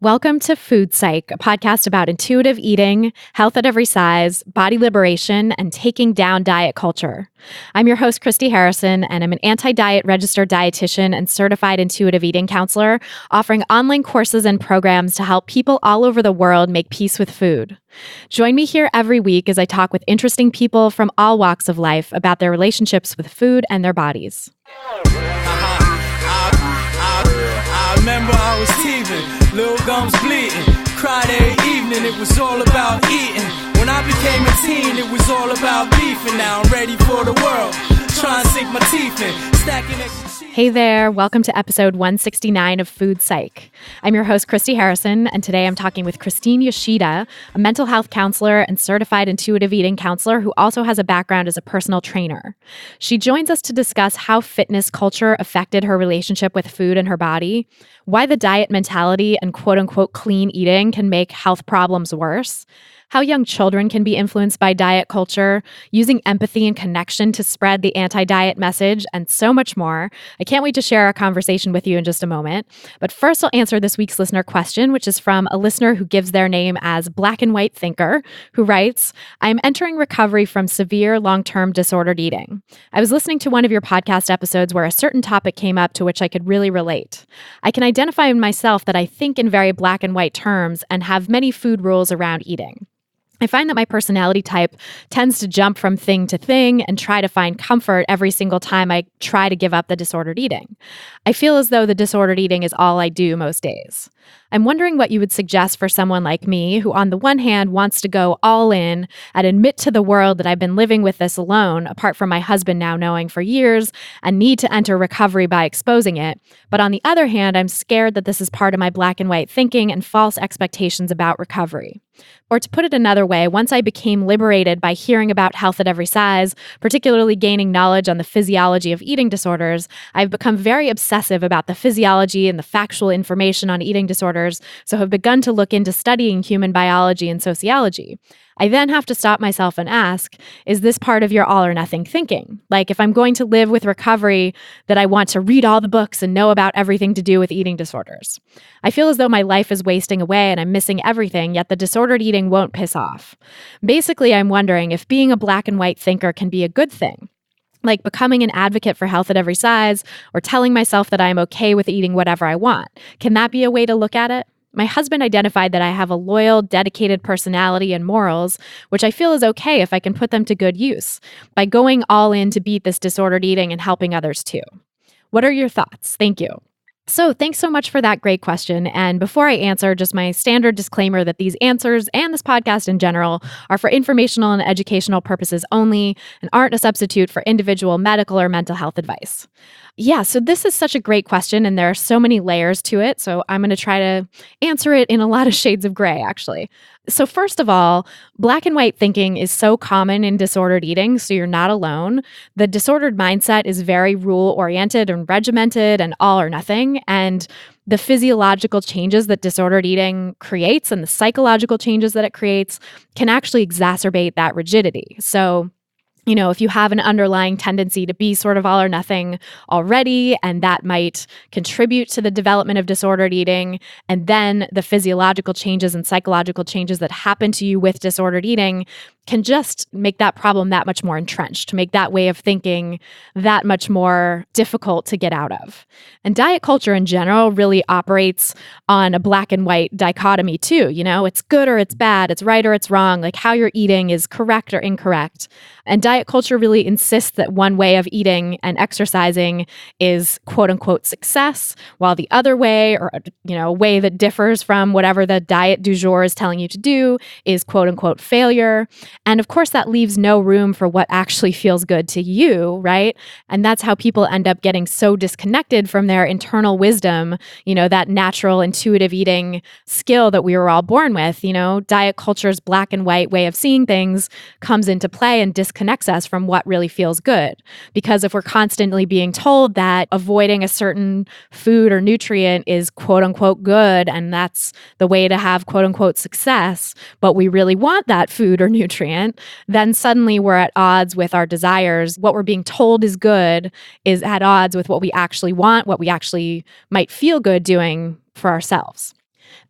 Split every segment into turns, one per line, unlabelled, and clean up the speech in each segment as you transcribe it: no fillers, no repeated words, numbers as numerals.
Welcome to Food Psych, a podcast about intuitive eating, health at every size, body liberation, and taking down diet culture. I'm your host, Christy Harrison, and I'm an anti-diet registered dietitian and certified intuitive eating counselor, offering online courses and programs to help people all over the world make peace with food. Join me here every week as I talk with interesting people from all walks of life about their relationships with food and their bodies.
I remember I was teething, little gums bleeding, cried every evening, it was all about eating. When I became a teen, it was all about beefing. Now I'm ready for the world, trying to sink my teeth in, stacking extra cheese.
Hey there, welcome to episode 169 of Food Psych. I'm your host, Christy Harrison, and today I'm talking with Christine Yoshida, a mental health counselor and certified intuitive eating counselor who also has a background as a personal trainer. She joins us to discuss how fitness culture affected her relationship with food and her body, why the diet mentality and quote-unquote clean eating can make health problems worse, how young children can be influenced by diet culture, using empathy and connection to spread the anti-diet message, and so much more. I can't wait to share our conversation with you in just a moment. But first, I'll answer this week's listener question, which is from a listener who gives their name as Black and White Thinker, who writes, I'm entering recovery from severe long-term disordered eating. I was listening to one of your podcast episodes where a certain topic came up to which I could really relate. I can identify in myself that I think in very black and white terms and have many food rules around eating. I find that my personality type tends to jump from thing to thing and try to find comfort every single time I try to give up the disordered eating. I feel as though the disordered eating is all I do most days. I'm wondering what you would suggest for someone like me who on the one hand wants to go all in and admit to the world that I've been living with this alone, apart from my husband now knowing for years, and need to enter recovery by exposing it. But on the other hand, I'm scared that this is part of my black and white thinking and false expectations about recovery. Or to put it another way, once I became liberated by hearing about health at every size, particularly gaining knowledge on the physiology of eating disorders, I've become very obsessive about the physiology and the factual information on eating disorders, so have begun to look into studying human biology and sociology. I then have to stop myself and ask, is this part of your all or nothing thinking? Like if I'm going to live with recovery, that I want to read all the books and know about everything to do with eating disorders. I feel as though my life is wasting away and I'm missing everything, yet the disordered eating won't piss off. Basically, I'm wondering if being a black and white thinker can be a good thing. Like becoming an advocate for health at every size or telling myself that I'm okay with eating whatever I want. Can that be a way to look at it? My husband identified that I have a loyal, dedicated personality and morals, which I feel is okay if I can put them to good use, by going all in to beat this disordered eating and helping others too. What are your thoughts? Thank you. So thanks so much for that great question. And before I answer, just my standard disclaimer that these answers and this podcast in general are for informational and educational purposes only and aren't a substitute for individual medical or mental health advice. Yeah, so this is such a great question and there are so many layers to it. So I'm going to try to answer it in a lot of shades of gray, actually. So first of all, black and white thinking is so common in disordered eating, so you're not alone. The disordered mindset is very rule-oriented and regimented and all or nothing. And the physiological changes that disordered eating creates and the psychological changes that it creates can actually exacerbate that rigidity. So if you have an underlying tendency to be sort of all or nothing already, and that might contribute to the development of disordered eating, and then the physiological changes and psychological changes that happen to you with disordered eating can just make that problem that much more entrenched, make that way of thinking that much more difficult to get out of. And diet culture in general really operates on a black and white dichotomy too. It's good or it's bad, it's right or it's wrong, like how you're eating is correct or incorrect. And diet culture really insists that one way of eating and exercising is quote unquote success, while the other way, or a way that differs from whatever the diet du jour is telling you to do, is quote unquote failure. And of course, that leaves no room for what actually feels good to you, right? And that's how people end up getting so disconnected from their internal wisdom, that natural intuitive eating skill that we were all born with. Diet culture's black and white way of seeing things comes into play and disconnects us from what really feels good. Because if we're constantly being told that avoiding a certain food or nutrient is quote unquote good, and that's the way to have quote unquote success, but we really want that food or nutrient, then suddenly we're at odds with our desires. What we're being told is good is at odds with what we actually want, what we actually might feel good doing for ourselves.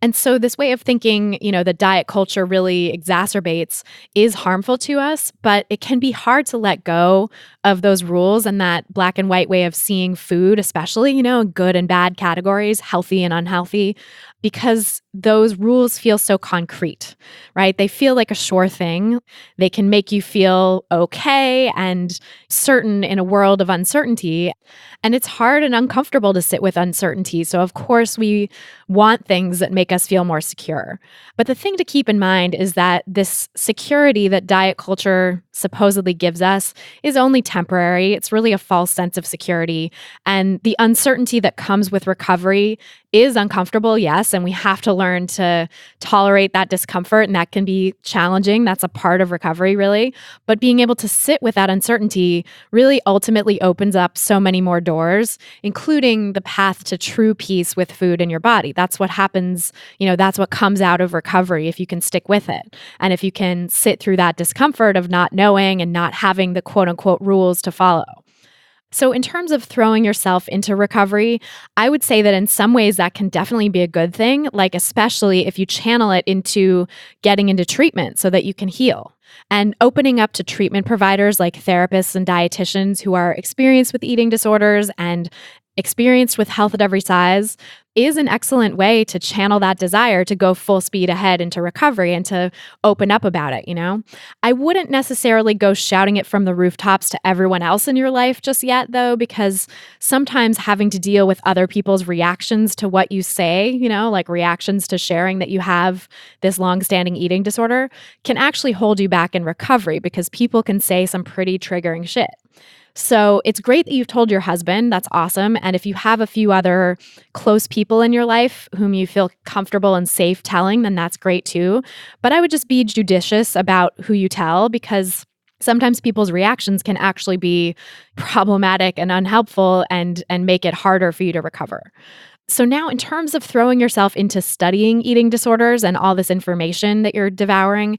And so this way of thinking, that diet culture really exacerbates is harmful to us, but it can be hard to let go of those rules and that black and white way of seeing food, especially, in good and bad categories, healthy and unhealthy, because those rules feel so concrete, right? They feel like a sure thing. They can make you feel okay and certain in a world of uncertainty. And it's hard and uncomfortable to sit with uncertainty. So, of course, we want things that make us feel more secure. But the thing to keep in mind is that this security that diet culture supposedly gives us is only temporary. It's really a false sense of security. And the uncertainty that comes with recovery is uncomfortable, yes, and we have to learn to tolerate that discomfort, and that can be challenging. That's a part of recovery, really. But being able to sit with that uncertainty really ultimately opens up so many more doors, including the path to true peace with food in your body. That's what happens, that's what comes out of recovery if you can stick with it. And if you can sit through that discomfort of not knowing and not having the quote unquote rules to follow. So, in terms of throwing yourself into recovery, I would say that in some ways that can definitely be a good thing, like especially if you channel it into getting into treatment so that you can heal. And opening up to treatment providers like therapists and dietitians who are experienced with eating disorders and experienced with health at every size is an excellent way to channel that desire to go full speed ahead into recovery and to open up about it, I wouldn't necessarily go shouting it from the rooftops to everyone else in your life just yet, though, because sometimes having to deal with other people's reactions to what you say, like reactions to sharing that you have this longstanding eating disorder, can actually hold you back in recovery because people can say some pretty triggering shit. So it's great that you've told your husband. That's awesome. And if you have a few other close people in your life whom you feel comfortable and safe telling, then that's great too. But I would just be judicious about who you tell, because sometimes people's reactions can actually be problematic and unhelpful and make it harder for you to recover. So now, in terms of throwing yourself into studying eating disorders and all this information that you're devouring,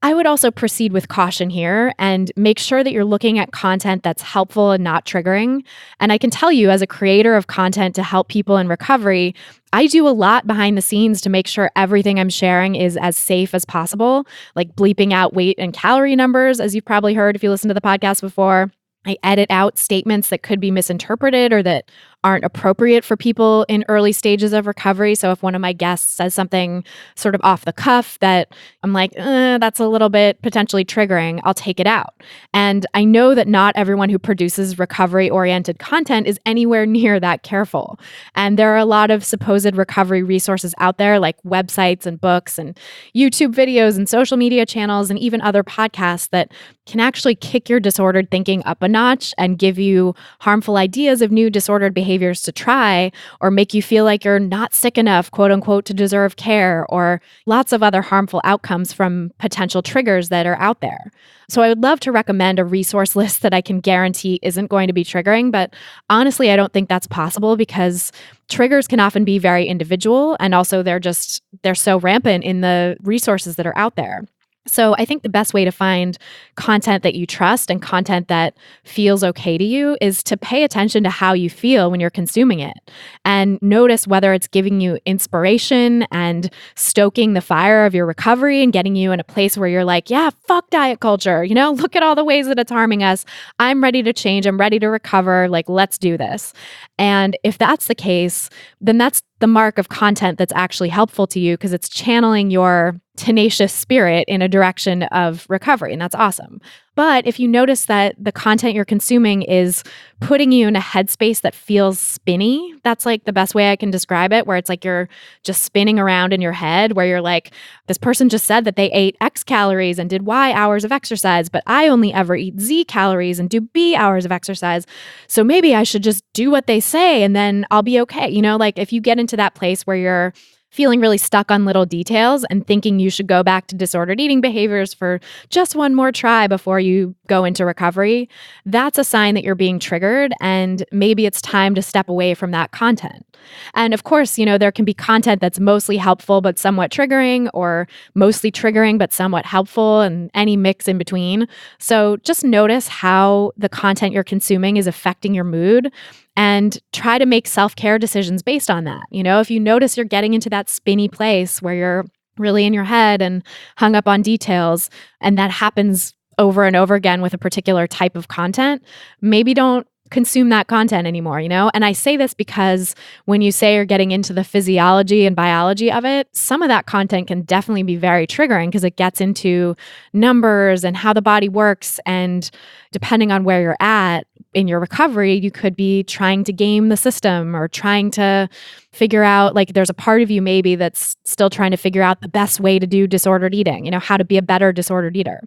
I would also proceed with caution here and make sure that you're looking at content that's helpful and not triggering. And I can tell you, as a creator of content to help people in recovery, I do a lot behind the scenes to make sure everything I'm sharing is as safe as possible, like bleeping out weight and calorie numbers, as you've probably heard if you listened to the podcast before. I edit out statements that could be misinterpreted or that aren't appropriate for people in early stages of recovery. So if one of my guests says something sort of off the cuff that I'm like, that's a little bit potentially triggering, I'll take it out. And I know that not everyone who produces recovery-oriented content is anywhere near that careful. And there are a lot of supposed recovery resources out there, like websites and books and YouTube videos and social media channels and even other podcasts that can actually kick your disordered thinking up a notch and give you harmful ideas of new disordered behaviors to try, or make you feel like you're not sick enough, quote unquote, to deserve care, or lots of other harmful outcomes from potential triggers that are out there. So I would love to recommend a resource list that I can guarantee isn't going to be triggering, but honestly, I don't think that's possible because triggers can often be very individual, and also they're so rampant in the resources that are out there. So I think the best way to find content that you trust and content that feels okay to you is to pay attention to how you feel when you're consuming it and notice whether it's giving you inspiration and stoking the fire of your recovery and getting you in a place where you're like, yeah, fuck diet culture. Look at all the ways that it's harming us. I'm ready to change. I'm ready to recover. Like, let's do this. And if that's the case, then that's the mark of content that's actually helpful to you because it's channeling your tenacious spirit in a direction of recovery, and that's awesome. But if you notice that the content you're consuming is putting you in a headspace that feels spinny, that's like the best way I can describe it, where it's like you're just spinning around in your head, where you're like, this person just said that they ate X calories and did Y hours of exercise, but I only ever eat Z calories and do B hours of exercise. So maybe I should just do what they say and then I'll be okay. Like if you get into that place where you're feeling really stuck on little details and thinking you should go back to disordered eating behaviors for just one more try before you go into recovery, that's a sign that you're being triggered and maybe it's time to step away from that content. And of course, there can be content that's mostly helpful but somewhat triggering, or mostly triggering but somewhat helpful, and any mix in between. So just notice how the content you're consuming is affecting your mood and try to make self-care decisions based on that. If you notice you're getting into that spinny place where you're really in your head and hung up on details, and that happens over and over again with a particular type of content, maybe don't consume that content anymore, And I say this because when you say you're getting into the physiology and biology of it, some of that content can definitely be very triggering because it gets into numbers and how the body works. And depending on where you're at in your recovery, you could be trying to game the system or trying to figure out, like, there's a part of you maybe that's still trying to figure out the best way to do disordered eating, how to be a better disordered eater.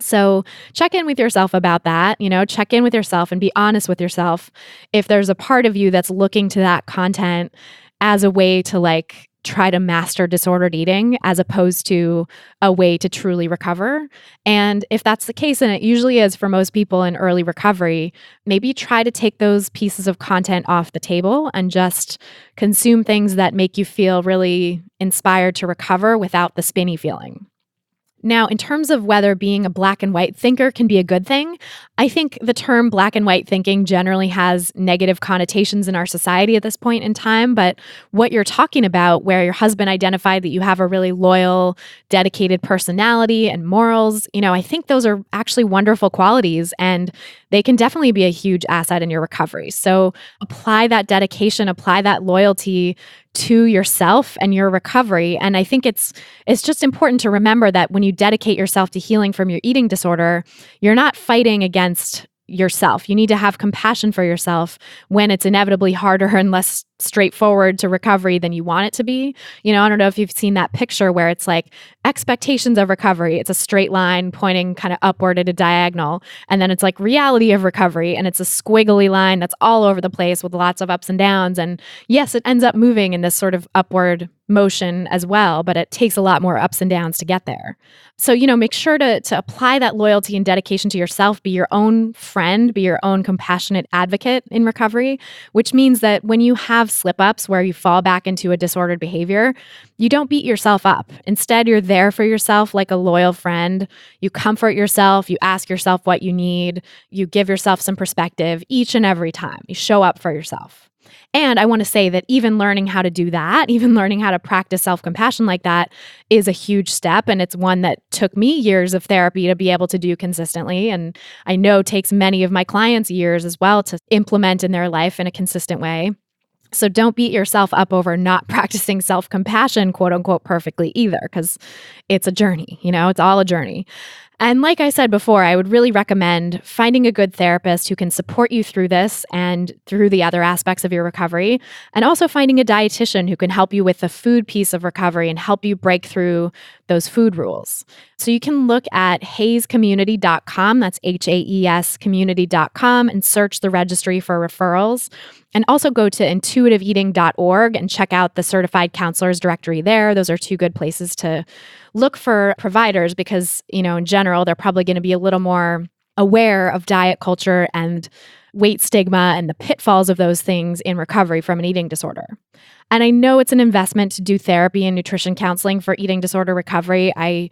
So check in with yourself about that, check in with yourself and be honest with yourself. If there's a part of you that's looking to that content as a way to try to master disordered eating as opposed to a way to truly recover. And if that's the case, and it usually is for most people in early recovery, maybe try to take those pieces of content off the table and just consume things that make you feel really inspired to recover without the spinny feeling. Now, in terms of whether being a black and white thinker can be a good thing, I think the term black and white thinking generally has negative connotations in our society at this point in time. But what you're talking about, where your husband identified that you have a really loyal, dedicated personality and morals, I think those are actually wonderful qualities, and they can definitely be a huge asset in your recovery. So apply that dedication, apply that loyalty to yourself and your recovery. And I think it's just important to remember that when you dedicate yourself to healing from your eating disorder, you're not fighting against yourself. You need to have compassion for yourself when it's inevitably harder and less straightforward to recovery than you want it to be. I don't know if you've seen that picture where it's like expectations of recovery. It's a straight line pointing kind of upward at a diagonal. And then it's like reality of recovery. And it's a squiggly line that's all over the place with lots of ups and downs. And yes, it ends up moving in this sort of upward motion as well, but it takes a lot more ups and downs to get there. So, make sure to apply that loyalty and dedication to yourself, be your own friend, be your own compassionate advocate in recovery, which means that when you have slip-ups where you fall back into a disordered behavior, you don't beat yourself up. Instead, you're there for yourself like a loyal friend. You comfort yourself, you ask yourself what you need, you give yourself some perspective each and every time. You show up for yourself. And I want to say that even learning how to do that, even learning how to practice self-compassion like that is a huge step. And it's one that took me years of therapy to be able to do consistently. And I know takes many of my clients years as well to implement in their life in a consistent way. So don't beat yourself up over not practicing self-compassion, quote unquote, perfectly either, because it's a journey, it's all a journey. And like I said before, I would really recommend finding a good therapist who can support you through this and through the other aspects of your recovery, and also finding a dietitian who can help you with the food piece of recovery and help you break through those food rules. So you can look at HAEScommunity.com, that's HAES community.com, and search the registry for referrals. And also go to intuitiveeating.org and check out the certified counselors directory there. Those are two good places to look for providers because, in general, they're probably going to be a little more aware of diet culture and weight stigma and the pitfalls of those things in recovery from an eating disorder. And I know it's an investment to do therapy and nutrition counseling for eating disorder recovery. I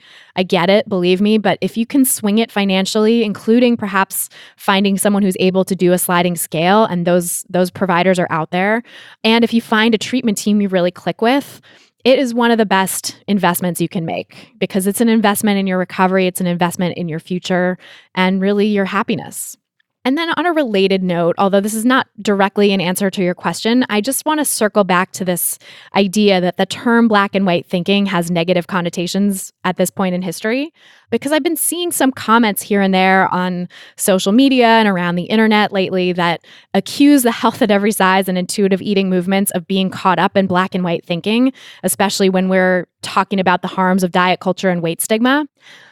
get it, believe me, but if you can swing it financially, including perhaps finding someone who's able to do a sliding scale, and those providers are out there, and if you find a treatment team you really click with, it is one of the best investments you can make because it's an investment in your recovery, it's an investment in your future, and really your happiness. And then on a related note, although this is not directly an answer to your question, I just want to circle back to this idea that the term black and white thinking has negative connotations at this point in history, because I've been seeing some comments here and there on social media and around the internet lately that accuse the health at every size and intuitive eating movements of being caught up in black and white thinking, especially when we're talking about the harms of diet culture and weight stigma.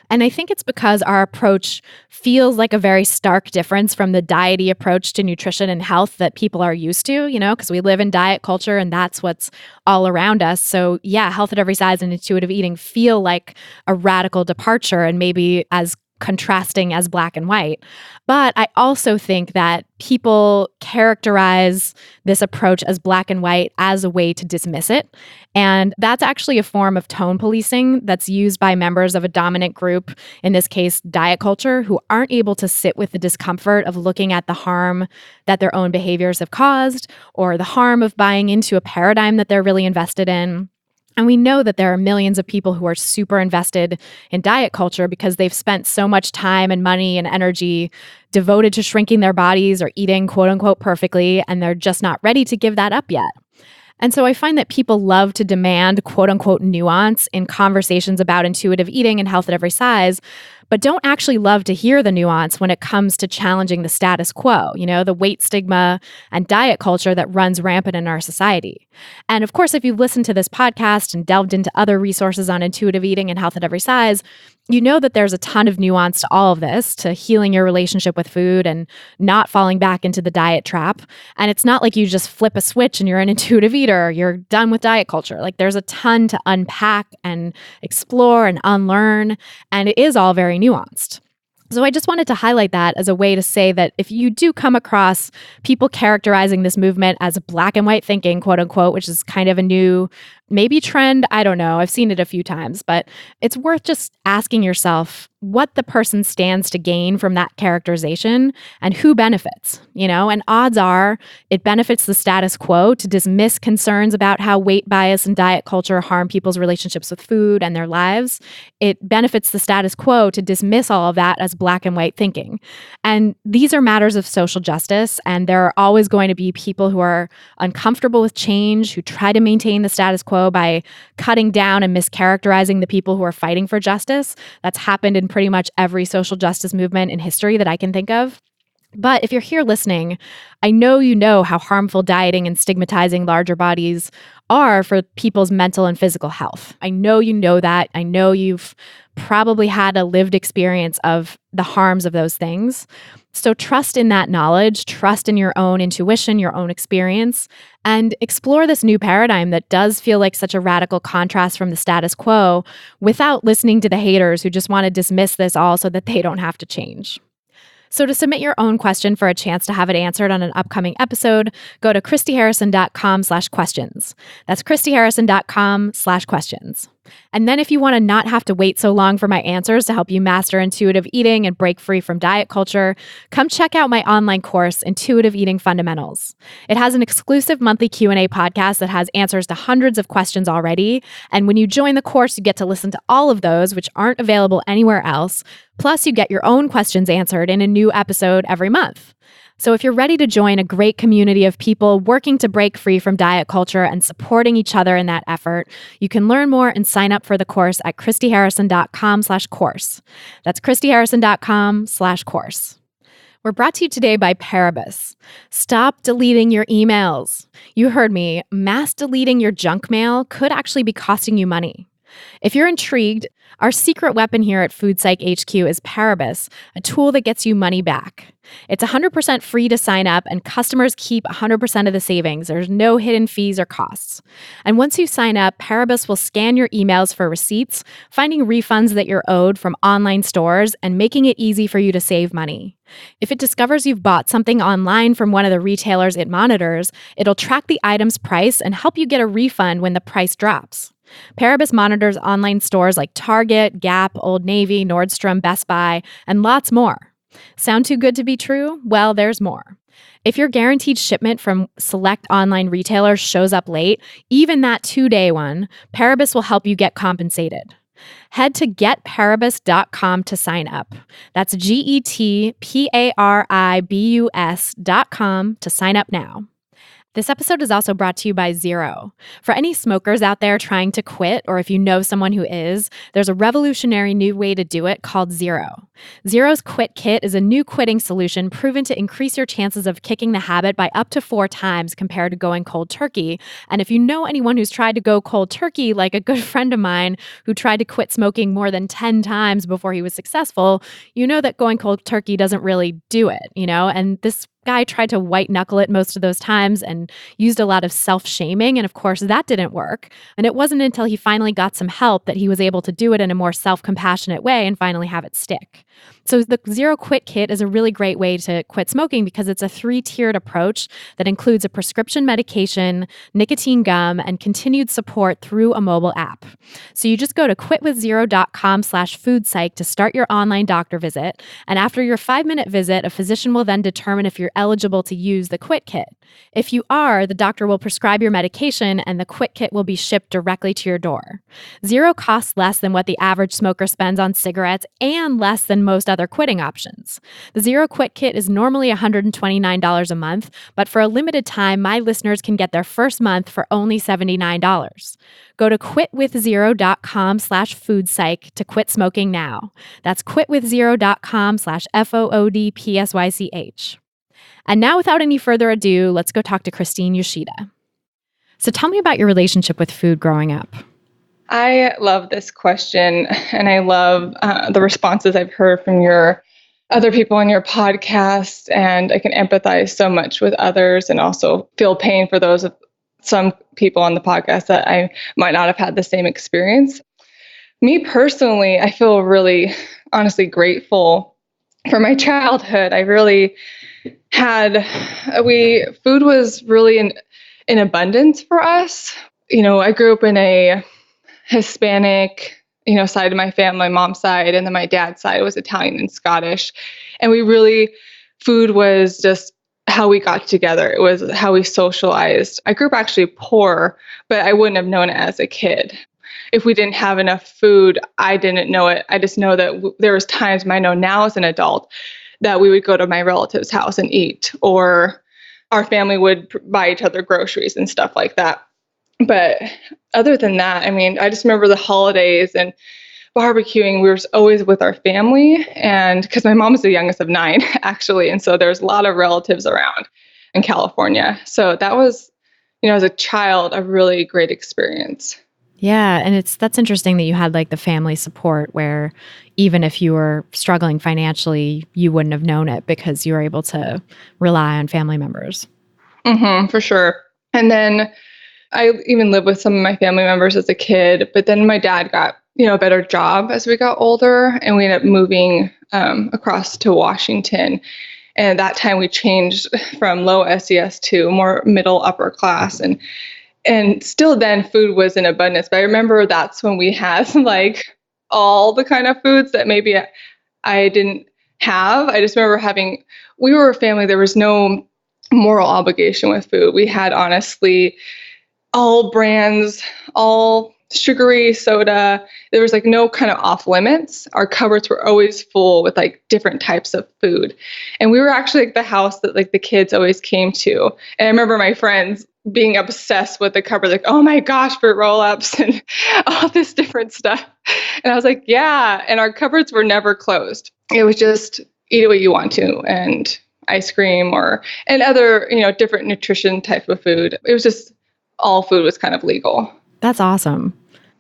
And I think it's because our approach feels like a very stark difference from the diety approach to nutrition and health that people are used to, because we live in diet culture and that's what's all around us. So yeah, health at every size and intuitive eating feel like a radical departure and maybe as contrasting as black and white. But I also think that people characterize this approach as black and white as a way to dismiss it. And that's actually a form of tone policing that's used by members of a dominant group, in this case, diet culture, who aren't able to sit with the discomfort of looking at the harm that their own behaviors have caused or the harm of buying into a paradigm that they're really invested in. And we know that there are millions of people who are super invested in diet culture because they've spent so much time and money and energy devoted to shrinking their bodies or eating quote unquote perfectly, and they're just not ready to give that up yet. And so I find that people love to demand quote unquote nuance in conversations about intuitive eating and health at every size, but don't actually love to hear the nuance when it comes to challenging the status quo, the weight stigma and diet culture that runs rampant in our society. And of course, if you've listened to this podcast and delved into other resources on intuitive eating and health at every size, you know that there's a ton of nuance to all of this, to healing your relationship with food and not falling back into the diet trap. And it's not like you just flip a switch and you're an intuitive eater, you're done with diet culture. Like there's a ton to unpack and explore and unlearn, and it is all very nuanced. So I just wanted to highlight that as a way to say that if you do come across people characterizing this movement as black and white thinking, quote unquote, which is kind of a new maybe trend, I don't know, I've seen it a few times, but it's worth just asking yourself what the person stands to gain from that characterization and who benefits, and odds are it benefits the status quo to dismiss concerns about how weight bias and diet culture harm people's relationships with food and their lives. It benefits the status quo to dismiss all of that as black and white thinking. And these are matters of social justice, and there are always going to be people who are uncomfortable with change, who try to maintain the status quo by cutting down and mischaracterizing the people who are fighting for justice. That's happened in pretty much every social justice movement in history that I can think of. But if you're here listening, I know you know how harmful dieting and stigmatizing larger bodies are for people's mental and physical health. I know you know that. I know you've probably had a lived experience of the harms of those things. So trust in that knowledge, trust in your own intuition, your own experience, and explore this new paradigm that does feel like such a radical contrast from the status quo without listening to the haters who just want to dismiss this all so that they don't have to change. So to submit your own question for a chance to have it answered on an upcoming episode, go to christyharrison.com/questions. That's christyharrison.com/questions. And then if you want to not have to wait so long for my answers to help you master intuitive eating and break free from diet culture, come check out my online course, Intuitive Eating Fundamentals. It has an exclusive monthly Q&A podcast that has answers to hundreds of questions already. And when you join the course, you get to listen to all of those, which aren't available anywhere else. Plus, you get your own questions answered in a new episode every month. So if you're ready to join a great community of people working to break free from diet culture and supporting each other in that effort, you can learn more and sign up for the course at christyharrison.com/course. That's christyharrison.com/course. We're brought to you today by Paribus. Stop deleting your emails. You heard me. Mass deleting your junk mail could actually be costing you money. If you're intrigued, our secret weapon here at Food Psych HQ is Paribus, a tool that gets you money back. It's 100% free to sign up, and customers keep 100% of the savings. There's no hidden fees or costs. And once you sign up, Paribus will scan your emails for receipts, finding refunds that you're owed from online stores and making it easy for you to save money. If it discovers you've bought something online from one of the retailers it monitors, it'll track the item's price and help you get a refund when the price drops. Paribus monitors online stores like Target, Gap, Old Navy, Nordstrom, Best Buy, and lots more. Sound too good to be true? Well, there's more. If your guaranteed shipment from select online retailers shows up late, even that 2-day one, Paribus will help you get compensated. Head to getparibus.com to sign up. That's GETPARIBUS.com to sign up now. This episode is also brought to you by Zero. For any smokers out there trying to quit, or if you know someone who is, there's a revolutionary new way to do it called Zero. Zero's Quit Kit is a new quitting solution proven to increase your chances of kicking the habit by up to 4 times compared to going cold turkey. And if you know anyone who's tried to go cold turkey, like a good friend of mine who tried to quit smoking more than 10 times before he was successful, you know that going cold turkey doesn't really do it, and this guy tried to white knuckle it most of those times and used a lot of self-shaming. And of course, that didn't work. And it wasn't until he finally got some help that he was able to do it in a more self-compassionate way and finally have it stick. So the Zero Quit Kit is a really great way to quit smoking because it's a 3-tiered approach that includes a prescription medication, nicotine gum, and continued support through a mobile app. So you just go to quitwithzero.com/foodpsych to start your online doctor visit. And after your 5-minute visit, a physician will then determine if you're eligible to use the Quit Kit. If you are, the doctor will prescribe your medication and the Quit Kit will be shipped directly to your door. Zero costs less than what the average smoker spends on cigarettes and less than most other quitting options. The Zero Quit Kit is normally $129 a month, but for a limited time, my listeners can get their first month for only $79. Go to quitwithzero.com/foodpsych to quit smoking now. That's quitwithzero.com/FOODPSYCH. And now, without any further ado, let's go talk to Christine Yoshida. So tell me about your relationship with food growing up.
I love this question, and I love the responses I've heard from your other people on your podcast, and I can empathize so much with others and also feel pain for those of some people on the podcast that I might not have had the same experience. Me personally, I feel really, honestly grateful for my childhood. I really food was really in abundance for us. I grew up in a Hispanic, side of my family, my mom's side, and then my dad's side was Italian and Scottish. And food was just how we got together. It was how we socialized. I grew up actually poor, but I wouldn't have known it as a kid. If we didn't have enough food, I didn't know it. I just know that there was times, I know now as an adult, that we would go to my relative's house and eat, or our family would buy each other groceries and stuff like that. But other than that, I just remember the holidays and barbecuing. We were always with our family, and because my mom was the youngest of 9, actually, and so there's a lot of relatives around in California. So that was, as a child, a really great experience.
Yeah, and that's interesting that you had like the family support where even if you were struggling financially, you wouldn't have known it because you were able to rely on family members.
For sure. And then I even lived with some of my family members as a kid, but then my dad got, a better job as we got older, and we ended up moving across to Washington. And at that time we changed from low SES to more middle upper class. And still then food was in abundance. But I remember that's when we had like all the kind of foods that maybe I didn't have. I just remember we were a family, there was no moral obligation with food. We had honestly all brands, all sugary soda. There was like no kind of off limits. Our cupboards were always full with like different types of food. And we were actually like the house that like the kids always came to. And I remember my friends being obsessed with the cupboard, like, oh my gosh, fruit roll-ups and all this different stuff. And I was like, yeah. And our cupboards were never closed. It was just eat what you want to, and ice cream and other, different nutrition type of food. It was just all food was kind of legal.
That's awesome.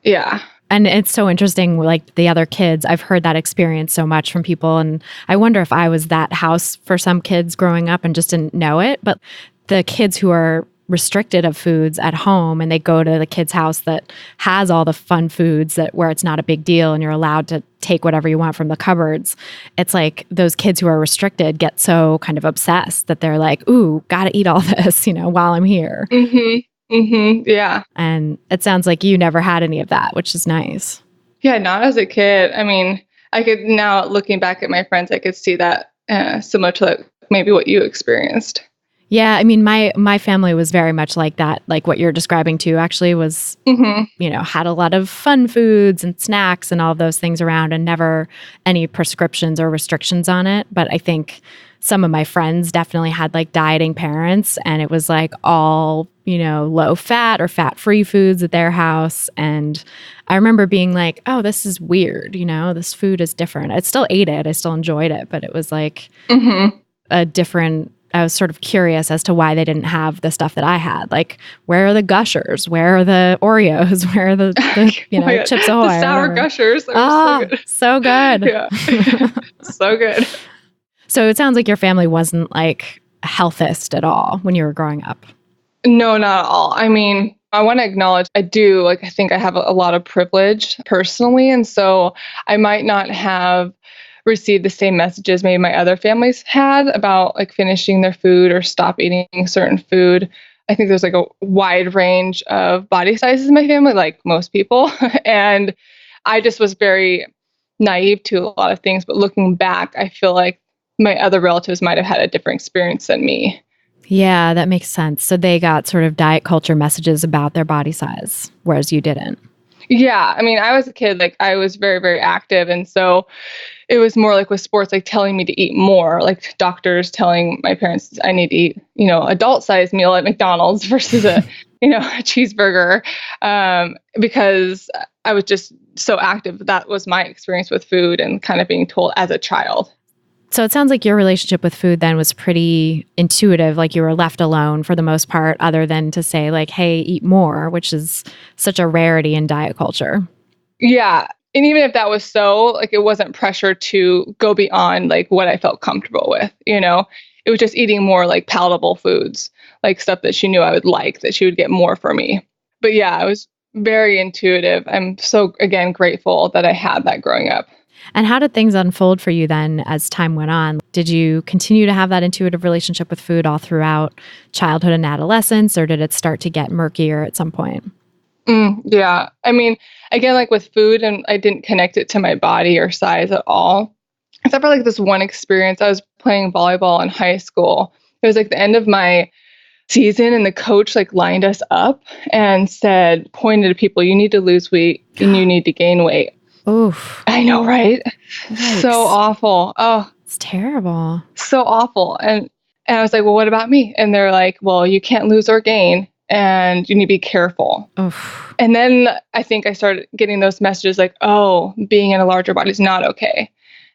Yeah.
And it's so interesting, like the other kids, I've heard that experience so much from people. And I wonder if I was that house for some kids growing up and just didn't know it. But the kids who are restricted of foods at home and they go to the kid's house that has all the fun foods where it's not a big deal and you're allowed to take whatever you want from the cupboards. It's like those kids who are restricted get so kind of obsessed that they're like, ooh, gotta eat all this, while I'm here.
Yeah.
And it sounds like you never had any of that, which is nice.
Yeah, not as a kid. I could now, looking back at my friends, I could see that similar to maybe what you experienced.
Yeah, my family was very much like that, like what you're describing too, actually was, had a lot of fun foods and snacks and all of those things around and never any prescriptions or restrictions on it. But I think some of my friends definitely had like dieting parents, and it was like all, low fat or fat-free foods at their house. And I remember being like, oh, this is weird. This food is different. I still ate it. I still enjoyed it, but it was like a different, I was sort of curious as to why they didn't have the stuff that I had. Like, where are the Gushers? Where are the Oreos? Where are the Chips Ahoy?
The sour Gushers.
So good.
Yeah. So good.
So it sounds like your family wasn't like a healthist at all when you were growing up?
No, not at all. I mean, I want to acknowledge I do, like, I think I have a lot of privilege personally. And so I might not have received the same messages maybe my other families had about like finishing their food or stop eating certain food. I think there's like a wide range of body sizes in my family, like most people. And I just was very naive to a lot of things. But looking back, I feel like my other relatives might have had a different experience than me.
Yeah, that makes sense. So they got sort of diet culture messages about their body size, whereas you didn't.
Yeah. I mean, I was a kid, like I was very, very active. And so it was more like with sports, like telling me to eat more, like doctors telling my parents I need to eat, adult sized meal at McDonald's versus a cheeseburger, because I was just so active. That was my experience with food and kind of being told as a child.
So it sounds like your relationship with food then was pretty intuitive, like you were left alone for the most part, other than to say like, hey, eat more, which is such a rarity in diet culture.
Yeah. And even if that was so, like, it wasn't pressure to go beyond like what I felt comfortable with, it was just eating more like palatable foods, like stuff that she knew I would like, that she would get more for me. But yeah, it was very intuitive. I'm so, again, grateful that I had that growing up.
And how did things unfold for you then as time went on? Did you continue to have that intuitive relationship with food all throughout childhood and adolescence, or did it start to get murkier at some point?
Yeah. I mean, again, like with food, and I didn't connect it to my body or size at all. Except for like this one experience. I was playing volleyball in high school. It was like the end of my season, and the coach like lined us up and pointed to people, you need to lose weight and you need to gain weight.
Oof.
I know, right?
Yikes.
So awful. Oh,
it's terrible.
So awful. And I was like, well, what about me? And they're like, well, you can't lose or gain and you need to be careful.
Oof.
And then I think I started getting those messages like, oh, being in a larger body is not okay.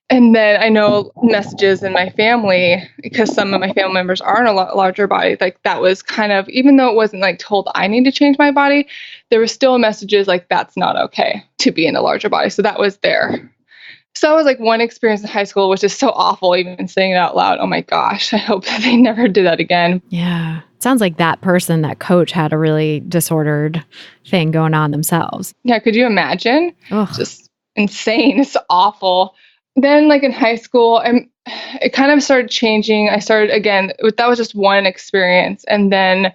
And then I know messages in my family, because some of my family members are in a larger body, like that was kind of, even though it wasn't like told I need to change my body, there were still messages like that's not okay to be in a larger body. So that was there. So that was like one experience in high school, which is so awful, even saying it out loud. Oh my gosh, I hope that they never do that again.
Yeah. Sounds like that person, that coach, had a really disordered thing going on themselves.
Yeah, could you imagine?
Ugh.
Just insane. It's awful. Then like in high school, it kind of started changing. I started, again, that was just one experience. And then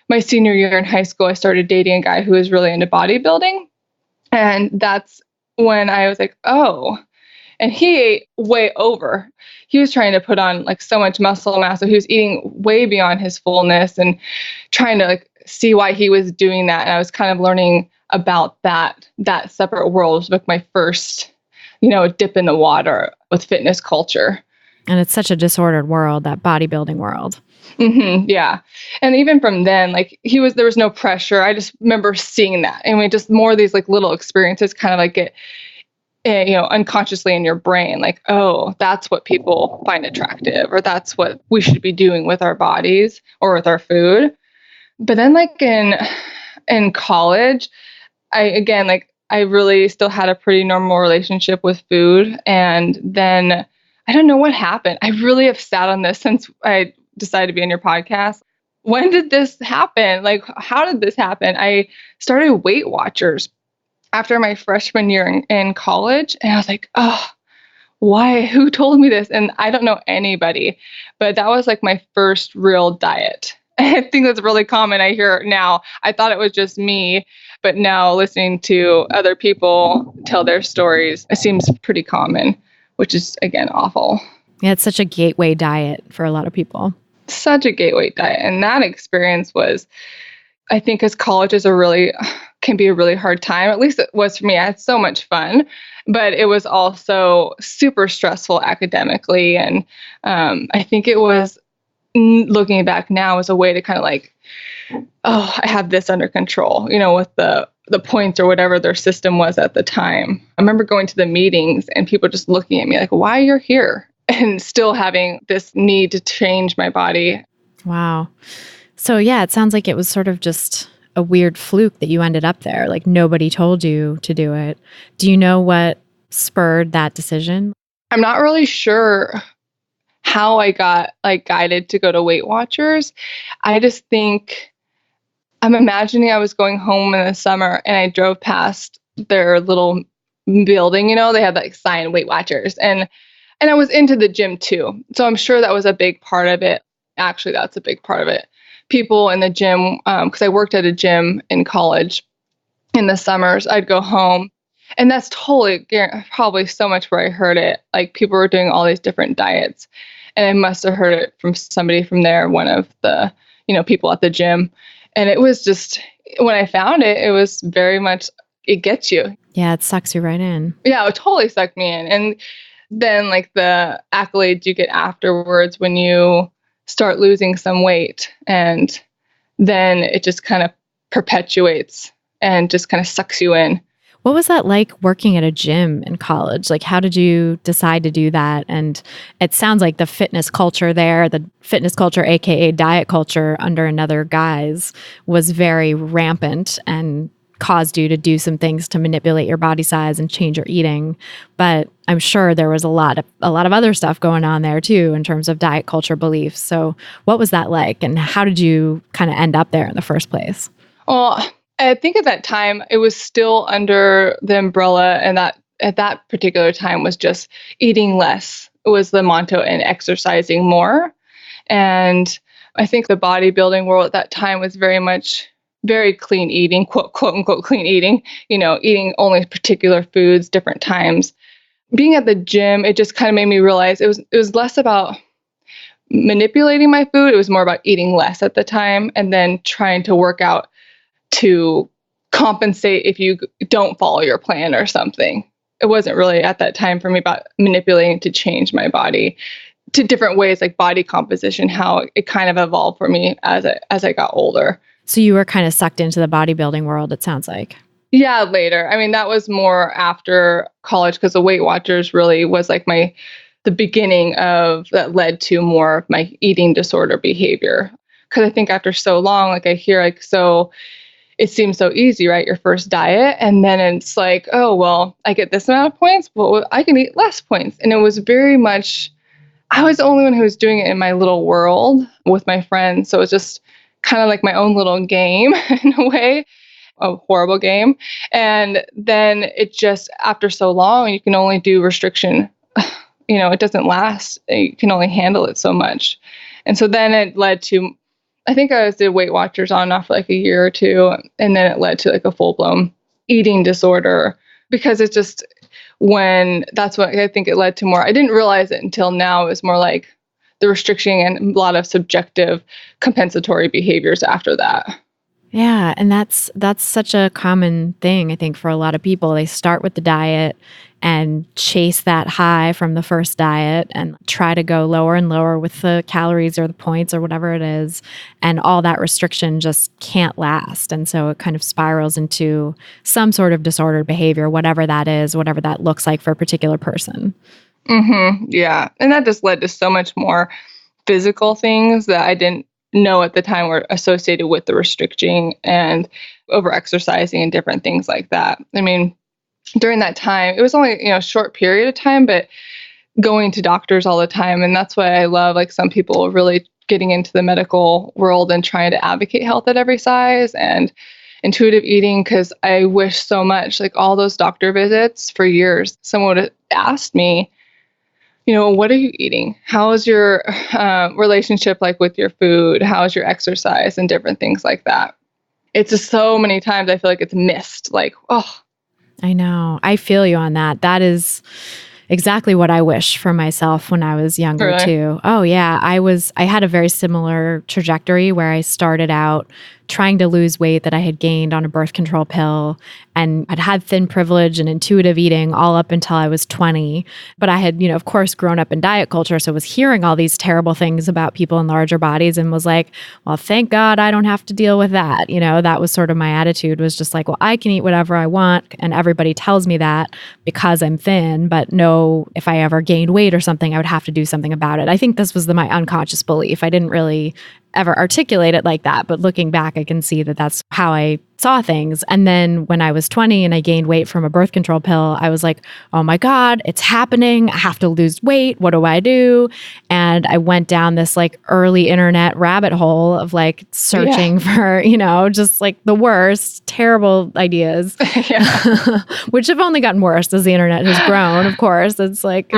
my senior year in high school, I started dating a guy who was really into bodybuilding. And that's when I was like, oh, and he ate way over. He was trying to put on like so much muscle mass. So he was eating way beyond his fullness and trying to like see why he was doing that. And I was kind of learning about that separate world. It was like my first dip in the water with fitness culture.
And it's such a disordered world, that bodybuilding world.
Mm-hmm, yeah. And even from then, like there was no pressure. I just remember seeing that. And we just more of these like little experiences kind of like get, unconsciously in your brain, like, oh, that's what people find attractive, or that's what we should be doing with our bodies or with our food. But then like in college, I really still had a pretty normal relationship with food. And then I don't know what happened. I really have sat on this since I decided to be on your podcast. When did this happen? Like, how did this happen? I started Weight Watchers after my freshman year in college. And I was like, oh, why? Who told me this? And I don't know anybody. But that was like my first real diet. I think that's really common. I hear it now. I thought it was just me. But now listening to other people tell their stories, it seems pretty common, which is, again, awful.
Yeah, it's such a gateway diet for a lot of people.
Such a gateway diet. And that experience was, I think, as college can be a really hard time. At least it was for me. I had so much fun, but it was also super stressful academically. And I think it was, looking back now, as a way to kind of like, oh, I have this under control, with the points or whatever their system was at the time. I remember going to the meetings and people just looking at me like, why you're here? And still having this need to change my body.
Wow. So yeah, it sounds like it was sort of just a weird fluke that you ended up there. Like nobody told you to do it. Do you know what spurred that decision?
I'm not really sure how I got like guided to go to Weight Watchers. I just think I'm imagining I was going home in the summer and I drove past their little building, they had like sign Weight Watchers, and I was into the gym too. So I'm sure that was a big part of it. Actually, that's a big part of it. People in the gym, because I worked at a gym in college in the summers, I'd go home. And that's totally, probably so much where I heard it. Like people were doing all these different diets. And I must have heard it from somebody from there, one of the, people at the gym. And it was just, when I found it, it was very much, it gets you.
Yeah, it sucks you right in.
Yeah, it totally sucked me in. And then like the accolades you get afterwards when you start losing some weight, and then it just kind of perpetuates and just kind of sucks you in.
What was that like working at a gym in college? Like, how did you decide to do that? And it sounds like the fitness culture there, the fitness culture, AKA diet culture under another guise, was very rampant and caused you to do some things to manipulate your body size and change your eating. But I'm sure there was a lot of other stuff going on there too in terms of diet culture beliefs. So what was that like, and how did you kind of end up there in the first place?
Well, I think at that time it was still under the umbrella, and that at that particular time was just eating less was the motto and exercising more. And I think the bodybuilding world at that time was very clean eating, quote unquote clean eating, eating only particular foods, different times. Being at the gym, it just kind of made me realize it was less about manipulating my food. It was more about eating less at the time and then trying to work out to compensate if you don't follow your plan or something. It wasn't really at that time for me about manipulating to change my body to different ways, like body composition, how it kind of evolved for me as I got older.
So you were kind of sucked into the bodybuilding world, it sounds like.
Yeah, later. I mean, that was more after college, because the Weight Watchers really was like the beginning of that led to more of my eating disorder behavior. Because I think after so long, like I hear like, so it seems so easy, right? Your first diet. And then it's like, oh, well, I get this amount of points, well, I can eat less points. And it was very much, I was the only one who was doing it in my little world with my friends. So it was just kind of like my own little game in a way, a horrible game. And then it just, after so long, you can only do restriction. It doesn't last. You can only handle it so much. And so then it led to, I think I did Weight Watchers on and off for like a year or two. And then it led to like a full-blown eating disorder, because it's just that's what I think it led to more. I didn't realize it until now. It was more like the restriction and a lot of subjective compensatory behaviors after that.
Yeah, and that's such a common thing, I think, for a lot of people. They start with the diet and chase that high from the first diet and try to go lower and lower with the calories or the points or whatever it is. And all that restriction just can't last. And so it kind of spirals into some sort of disordered behavior, whatever that is, whatever that looks like for a particular person.
Mm-hmm. Yeah. And that just led to so much more physical things that I didn't know at the time were associated with the restricting and over exercising and different things like that. I mean, during that time, it was only, a short period of time, but going to doctors all the time. And that's why I love, like, some people really getting into the medical world and trying to advocate health at every size and intuitive eating, because I wish so much, like all those doctor visits for years, someone would have asked me, what are you eating? How is your relationship like with your food? How is your exercise and different things like that? It's just so many times I feel like it's missed. Like, oh.
I know. I feel you on that. That is exactly what I wish for myself when I was younger
Really?
too. Oh yeah. I had a very similar trajectory where I started out trying to lose weight that I had gained on a birth control pill, and I'd had thin privilege and intuitive eating all up until I was 20. But I had, of course, grown up in diet culture, so was hearing all these terrible things about people in larger bodies and was like, well, thank God I don't have to deal with that. That was sort of my attitude, was just like, well, I can eat whatever I want, and everybody tells me that because I'm thin, but no, if I ever gained weight or something, I would have to do something about it. I think this was my unconscious belief. I didn't really ever articulate it like that, but looking back, I can see that that's how I saw things. And then when I was 20 and I gained weight from a birth control pill, I was like, oh my God, it's happening. I have to lose weight. What do I do? And I went down this like early internet rabbit hole of like searching for, just like the worst, terrible ideas, which have only gotten worse as the internet has grown, of course. It's like,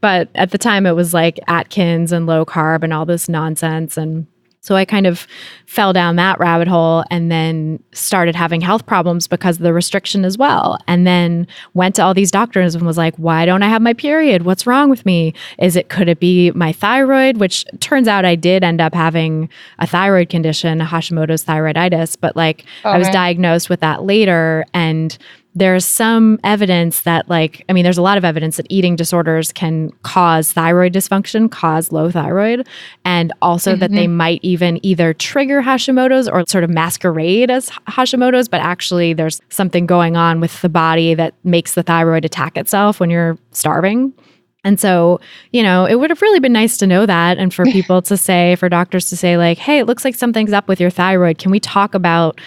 but at the time it was like Atkins and low carb and all this nonsense. And so I kind of fell down that rabbit hole and then started having health problems because of the restriction as well. And then went to all these doctors and was like, why don't I have my period? What's wrong with me? Could it be my thyroid? Which turns out I did end up having a thyroid condition, Hashimoto's thyroiditis, but I was diagnosed with that later. And there's some evidence that there's a lot of evidence that eating disorders can cause thyroid dysfunction, cause low thyroid, and also that they might even either trigger Hashimoto's or sort of masquerade as Hashimoto's, but actually there's something going on with the body that makes the thyroid attack itself when you're starving. And so, it would have really been nice to know that. And for people to say, for doctors to say like, hey, it looks like something's up with your thyroid. Can we talk about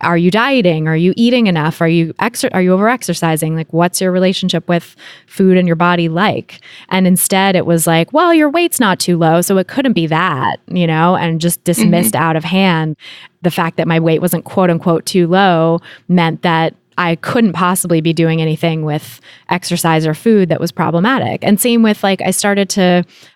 are you dieting? Are you eating enough? Are you over-exercising? Like, what's your relationship with food and your body like? And instead it was like, well, your weight's not too low, so it couldn't be that, and just dismissed out of hand. The fact that my weight wasn't quote unquote too low meant that I couldn't possibly be doing anything with exercise or food that was problematic. And same with I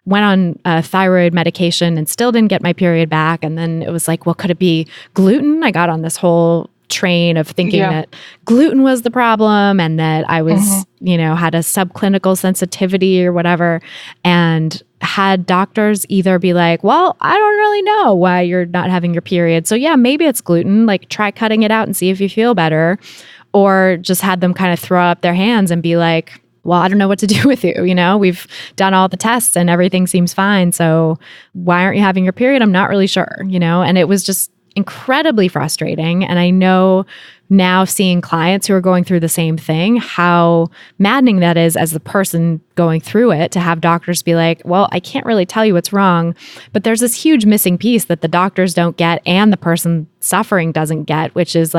went on a thyroid medication and still didn't get my period back. And then it was like, well, could it be gluten? I got on this whole train of thinking that gluten was the problem and that I was, had a subclinical sensitivity or whatever. And had doctors either be like, well, I don't really know why you're not having your period. So yeah, maybe it's gluten. Try cutting it out and see if you feel better. Or just had them kind of throw up their hands and be like, well, I don't know what to do with you. We've done all the tests and everything seems fine. So why aren't you having your period? I'm not really sure, and it was just incredibly frustrating. And I know now seeing clients who are going through the same thing, how maddening that is as the person going through it, to have doctors be like, well, I can't really tell you what's wrong, but there's this huge missing piece that the doctors don't get and the person suffering doesn't get, which is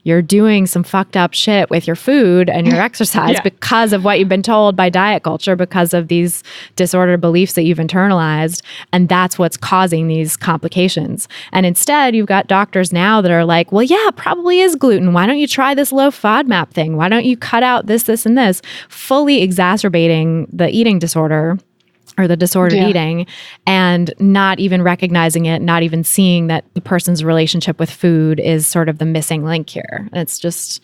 you're doing some fucked up shit with your food and your exercise because of what you've been told by diet culture, because of these disordered beliefs that you've internalized. And that's what's causing these complications. And instead, you've got doctors now that are like, well, yeah, it probably is gluten. Why don't you try this low FODMAP thing? Why don't you cut out this, and this? Fully exacerbating the eating disorder or the disordered eating, and not even recognizing it, not even seeing that the person's relationship with food is sort of the missing link here. It's just,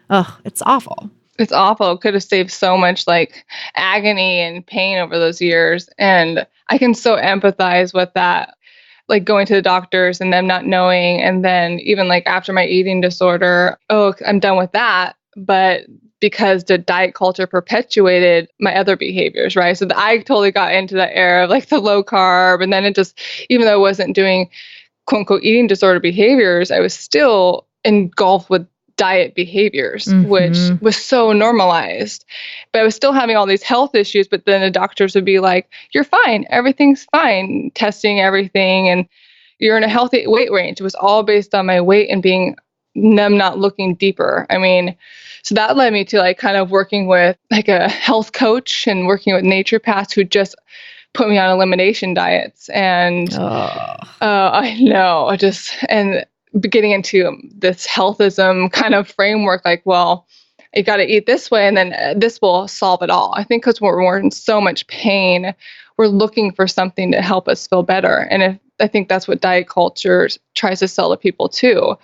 it's awful.
It's awful. Could have saved so much agony and pain over those years. And I can so empathize with that. Going to the doctors and them not knowing. And then even after my eating disorder, I'm done with that. But because the diet culture perpetuated my other behaviors, right? So I totally got into that era of the low carb. And then it just, even though I wasn't doing quote unquote eating disorder behaviors, I was still engulfed with diet behaviors, which was so normalized. But I was still having all these health issues, but then the doctors would be like, you're fine, everything's fine, testing everything, and you're in a healthy weight range. It was all based on my weight and them not looking deeper. So that led me to kind of working with a health coach and working with naturopaths who just put me on elimination diets. And I know, and getting into this healthism kind of framework, well, you got to eat this way and then this will solve it all. I think because we're in so much pain, we're looking for something to help us feel better. And I think that's what diet culture tries to sell to people too.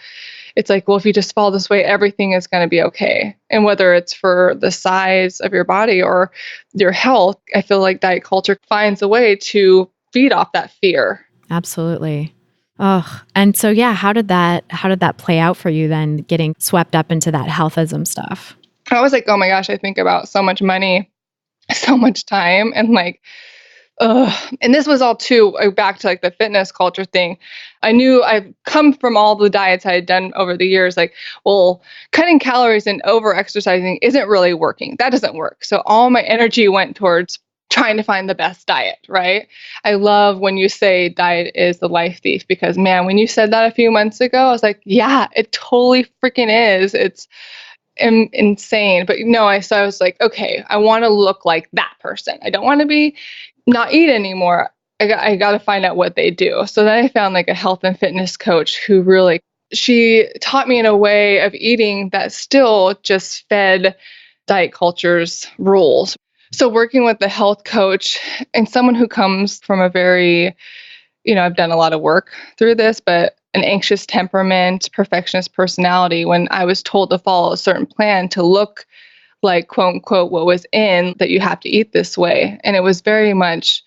It's well, if you just follow this way, everything is going to be okay. And whether it's for the size of your body or your health, I feel like diet culture finds a way to feed off that fear.
Absolutely. Oh, and so, how did that play out for you then, getting swept up into that healthism stuff?
I was like, oh my gosh, I think about so much money, so much time, and and this was all too back to the fitness culture thing. I knew I've come from all the diets I had done over the years, well, cutting calories and over exercising isn't really working. That doesn't work. So all my energy went towards trying to find the best diet, right? I love when you say diet is the life thief, because man, when you said that a few months ago, I was like, yeah, it totally freaking is. It's insane. But so I was like, okay, I want to look like that person. I don't want to be not eat anymore. I got to find out what they do. So then I found like a health and fitness coach who really, she taught me in a way of eating that still just fed diet culture's rules. So working with the health coach and someone who comes from a very, I've done a lot of work through this, but an anxious temperament, perfectionist personality, when I was told to follow a certain plan to look like, quote unquote, what was in, that you have to eat this way. And it was very much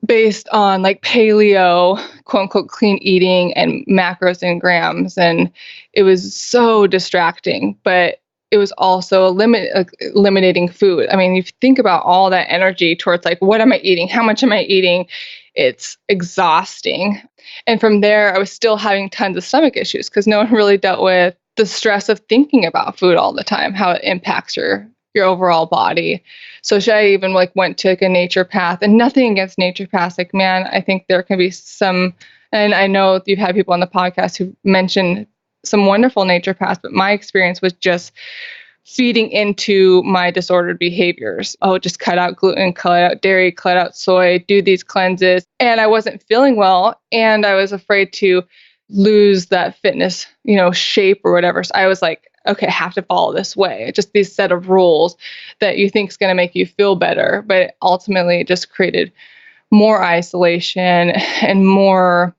based on like paleo, quote unquote, clean eating and macros and grams. And it was so distracting, but it was also eliminating food. I mean, if you think about all that energy towards like, what am I eating? How much am I eating? It's exhausting. And from there, I was still having tons of stomach issues because no one really dealt with the stress of thinking about food all the time, how it impacts your overall body. So I even like went to like a naturopath, and nothing against naturopaths. Like, man, I think there can be some, and I know you've had people on the podcast who mentioned some wonderful naturopaths, but my experience was just feeding into my disordered behaviors. Oh, just cut out gluten, cut out dairy, cut out soy, do these cleanses. And I wasn't feeling well. And I was afraid to lose that fitness, shape or whatever. So I was like, okay, I have to follow this way. Just these set of rules that you think is going to make you feel better. But ultimately it just created more isolation and more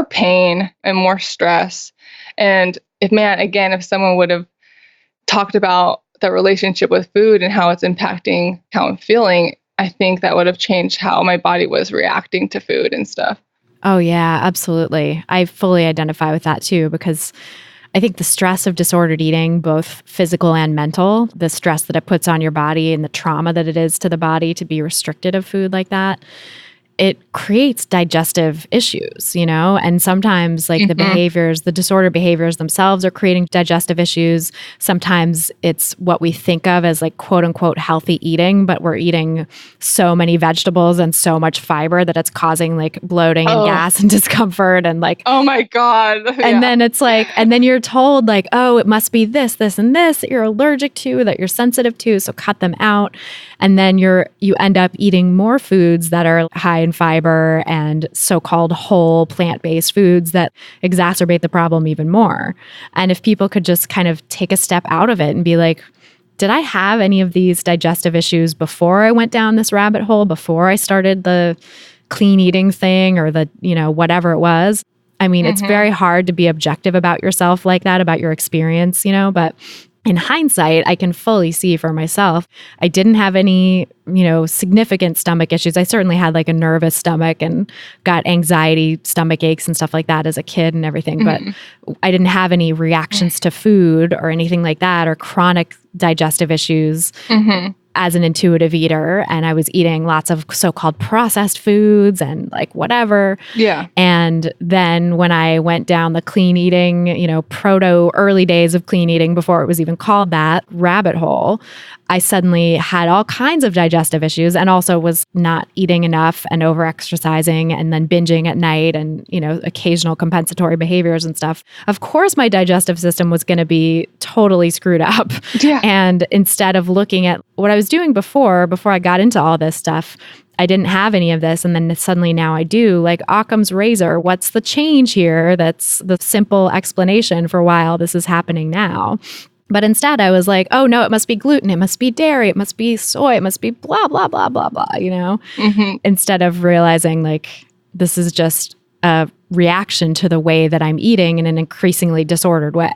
pain and more stress. And if someone would have talked about the relationship with food and how it's impacting how I'm feeling, I think that would have changed how my body was reacting to food and stuff.
Oh, yeah, absolutely. I fully identify with that too, because I think the stress of disordered eating, both physical and mental, the stress that it puts on your body and the trauma that it is to the body to be restricted of food like that, it creates digestive issues, and sometimes like the behaviors, the disordered behaviors themselves are creating digestive issues. Sometimes it's what we think of as like quote unquote healthy eating, but we're eating so many vegetables and so much fiber that it's causing like bloating and gas and discomfort and like,
oh my God.
And then it's like, and then you're told like, oh, it must be this, this, and this that you're allergic to, that you're sensitive to, so cut them out. And then you end up eating more foods that are high in fiber and so-called whole plant-based foods that exacerbate the problem even more. And if people could just kind of take a step out of it and be like, did I have any of these digestive issues before I went down this rabbit hole, before I started the clean eating thing or the, whatever it was? I mean, it's very hard to be objective about yourself like that, about your experience, but in hindsight, I can fully see for myself, I didn't have any, significant stomach issues. I certainly had like a nervous stomach and got anxiety, stomach aches and stuff like that as a kid and everything. But I didn't have any reactions to food or anything like that, or chronic digestive issues as an intuitive eater. And I was eating lots of so-called processed foods and like whatever.
Yeah.
And then when I went down the clean eating, proto early days of clean eating before it was even called that rabbit hole, I suddenly had all kinds of digestive issues and also was not eating enough and over-exercising and then binging at night and, occasional compensatory behaviors and stuff. Of course, my digestive system was going to be totally screwed up.
Yeah.
And instead of looking at what I was doing before I got into all this stuff, I didn't have any of this. And then suddenly now I do. Like Occam's razor, what's the change here? That's the simple explanation for why all this is happening now. But instead I was like, oh no, it must be gluten, it must be dairy, it must be soy, it must be blah, blah, blah, blah, blah, Instead of realizing like this is just a reaction to the way that I'm eating in an increasingly disordered way.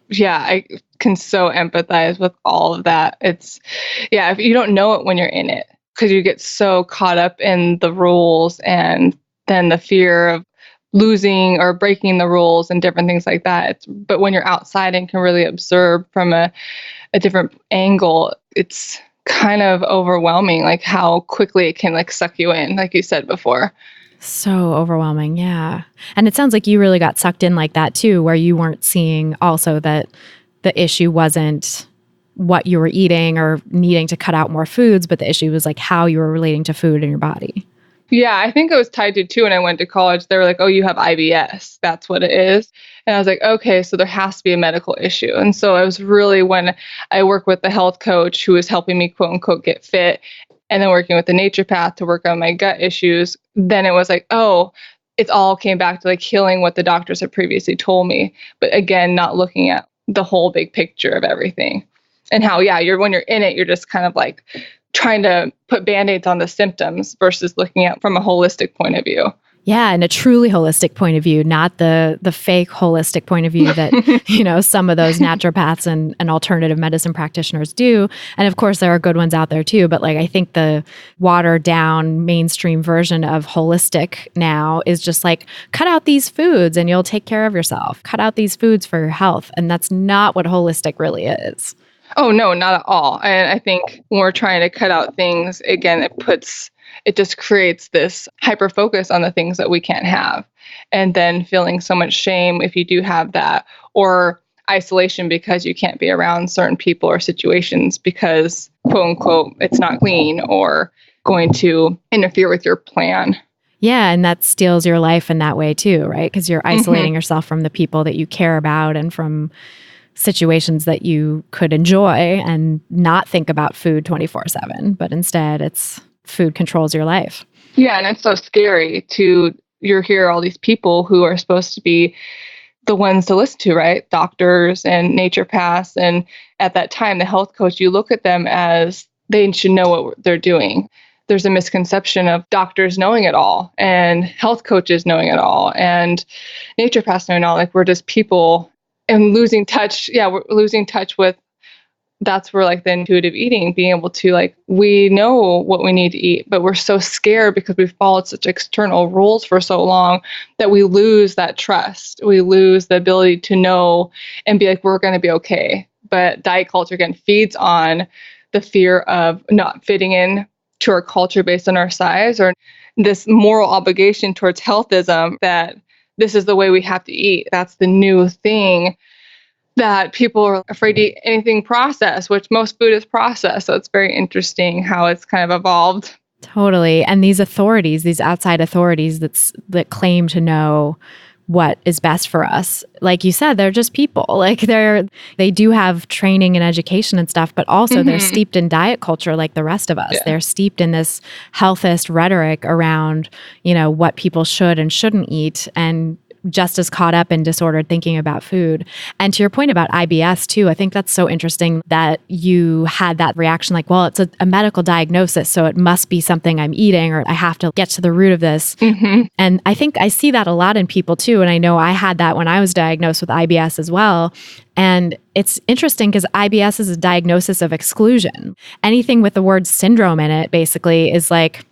Yeah, I can so empathize with all of that. If you don't know it when you're in it, because you get so caught up in the rules and then the fear of losing or breaking the rules and different things like that. But when you're outside and can really observe from a different angle, it's kind of overwhelming, like how quickly it can like suck you in, like you said before.
So overwhelming, yeah. And it sounds like you really got sucked in like that too, where you weren't seeing also that the issue wasn't what you were eating or needing to cut out more foods, but the issue was like how you were relating to food in your body.
Yeah, I think it was tied to too. When I went to college, they were like, oh, you have IBS. That's what it is. And I was like, okay, so there has to be a medical issue. And so it was really when I worked with the health coach who was helping me, quote unquote, get fit, and then working with the naturopath to work on my gut issues, then it was like, oh, it all came back to like healing what the doctors had previously told me. But again, not looking at the whole big picture of everything. And how, yeah, when you're in it, you're just kind of like trying to put Band-Aids on the symptoms versus looking at from a holistic point of view.
Yeah, and a truly holistic point of view, not the fake holistic point of view that, some of those naturopaths and alternative medicine practitioners do. And of course, there are good ones out there too. But like, I think the watered down mainstream version of holistic now is just like, cut out these foods and you'll take care of yourself. Cut out these foods for your health. And that's not what holistic really is.
Oh, no, not at all. And I think when we're trying to cut out things, again, it just creates this hyper focus on the things that we can't have. And then feeling so much shame if you do have that, or isolation because you can't be around certain people or situations because, quote unquote, it's not clean or going to interfere with your plan.
Yeah, and that steals your life in that way too, right? Because you're isolating yourself from the people that you care about and from situations that you could enjoy and not think about food 24/7, but instead it's food controls your life.
Yeah, and it's so scary you're here all these people who are supposed to be the ones to listen to, right? Doctors and naturopaths. And at that time, the health coach, you look at them as they should know what they're doing. There's a misconception of doctors knowing it all and health coaches knowing it all and naturopaths knowing it all. Like we're just people and losing touch. Yeah, we're losing touch with, that's where like the intuitive eating, being able to like, we know what we need to eat, but we're so scared because we've followed such external rules for so long that we lose that trust. We lose the ability to know and be like, we're going to be okay. But diet culture again feeds on the fear of not fitting in to our culture based on our size, or this moral obligation towards healthism that this is the way we have to eat. That's the new thing that people are afraid to eat anything processed, which most food is processed. So it's very interesting how it's kind of evolved.
Totally. And these authorities, these outside authorities that claim to know what is best for us, like you said, they're just people. Like they do have training and education and stuff, but also they're steeped in diet culture like the rest of us. Yeah. They're steeped in this healthist rhetoric around, what people should and shouldn't eat, and just as caught up in disordered thinking about food. And to your point about IBS too, I think that's so interesting that you had that reaction like, well, it's a medical diagnosis, so it must be something I'm eating, or I have to get to the root of this. And I think I see that a lot in people too. And I know I had that when I was diagnosed with IBS as well. And it's interesting because IBS is a diagnosis of exclusion. Anything with the word syndrome in it basically is like,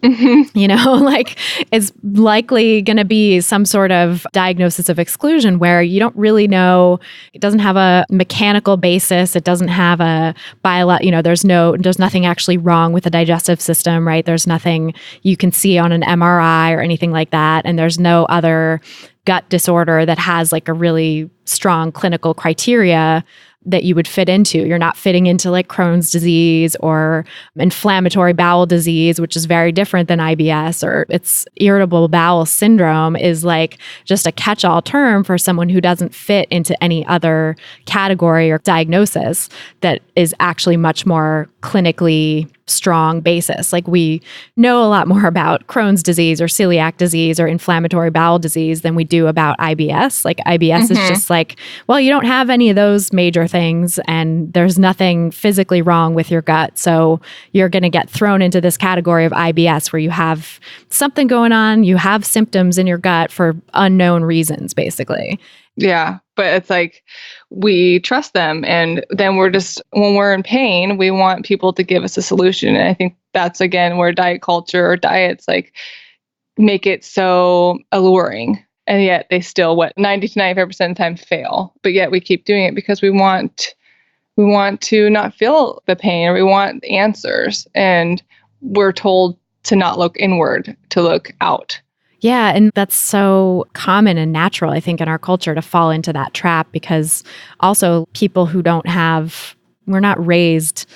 like it's likely going to be some sort of diagnosis of exclusion where you don't really know. It doesn't have a mechanical basis. It doesn't have a there's nothing actually wrong with the digestive system, right? There's nothing you can see on an MRI or anything like that. And there's no other gut disorder that has like a really strong clinical criteria that you would fit into. You're not fitting into like Crohn's disease or inflammatory bowel disease, which is very different than IBS, or it's irritable bowel syndrome is like just a catch-all term for someone who doesn't fit into any other category or diagnosis that is actually much more clinically strong basis. Like we know a lot more about Crohn's disease or celiac disease or inflammatory bowel disease than we do about IBS. Like IBS is just like, well, you don't have any of those major things and there's nothing physically wrong with your gut. So you're going to get thrown into this category of IBS where you have something going on, you have symptoms in your gut for unknown reasons, basically.
Yeah, but it's like we trust them. And then when we're in pain, we want people to give us a solution. And I think that's, again, where diet culture or diets like make it so alluring. And yet they still, 90 to 95% of the time fail. But yet we keep doing it because we want to not feel the pain, or we want answers. And we're told to not look inward, to look out.
Yeah, and that's so common and natural, I think, in our culture to fall into that trap, because also people who don't have we're not raised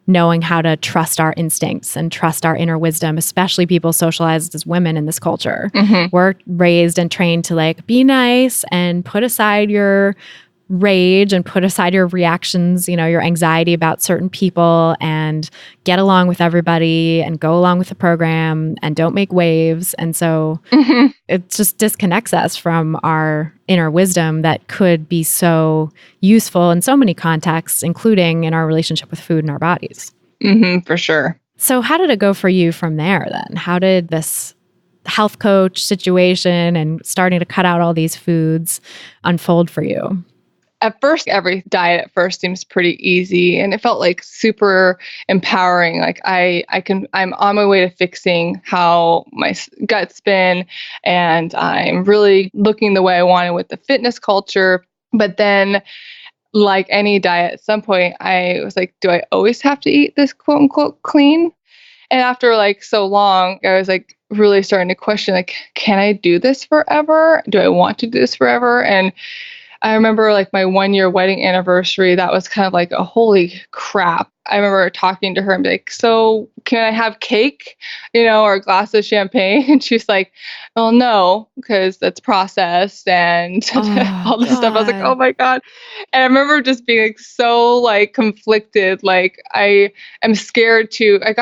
knowing how to trust our instincts and trust our inner wisdom, especially people socialized as women in this culture. We're raised and trained to like be nice and put aside your rage and put aside your reactions, your anxiety about certain people, and get along with everybody and go along with the program and don't make waves. And so it just disconnects us from our inner wisdom that could be so useful in so many contexts, including in our relationship with food and our bodies.
For sure.
So how did it go for you from there then? How did this health coach situation and starting to cut out all these foods unfold for you?
At first, every diet at first seems pretty easy, and it felt like super empowering. Like I'm on my way to fixing how my gut's been, and I'm really looking the way I wanted with the fitness culture. But then, like any diet, at some point I was like, do I always have to eat this quote unquote clean? And after like so long, I was like really starting to question, like, can I do this forever? Do I want to do this forever? And I remember like my 1-year wedding anniversary, that was kind of like a holy crap. I remember talking to her and be like, so can I have cake, or a glass of champagne? And she's like, well, no, because that's processed and all this stuff. I was like, oh my God. And I remember just being like so like conflicted. Like I got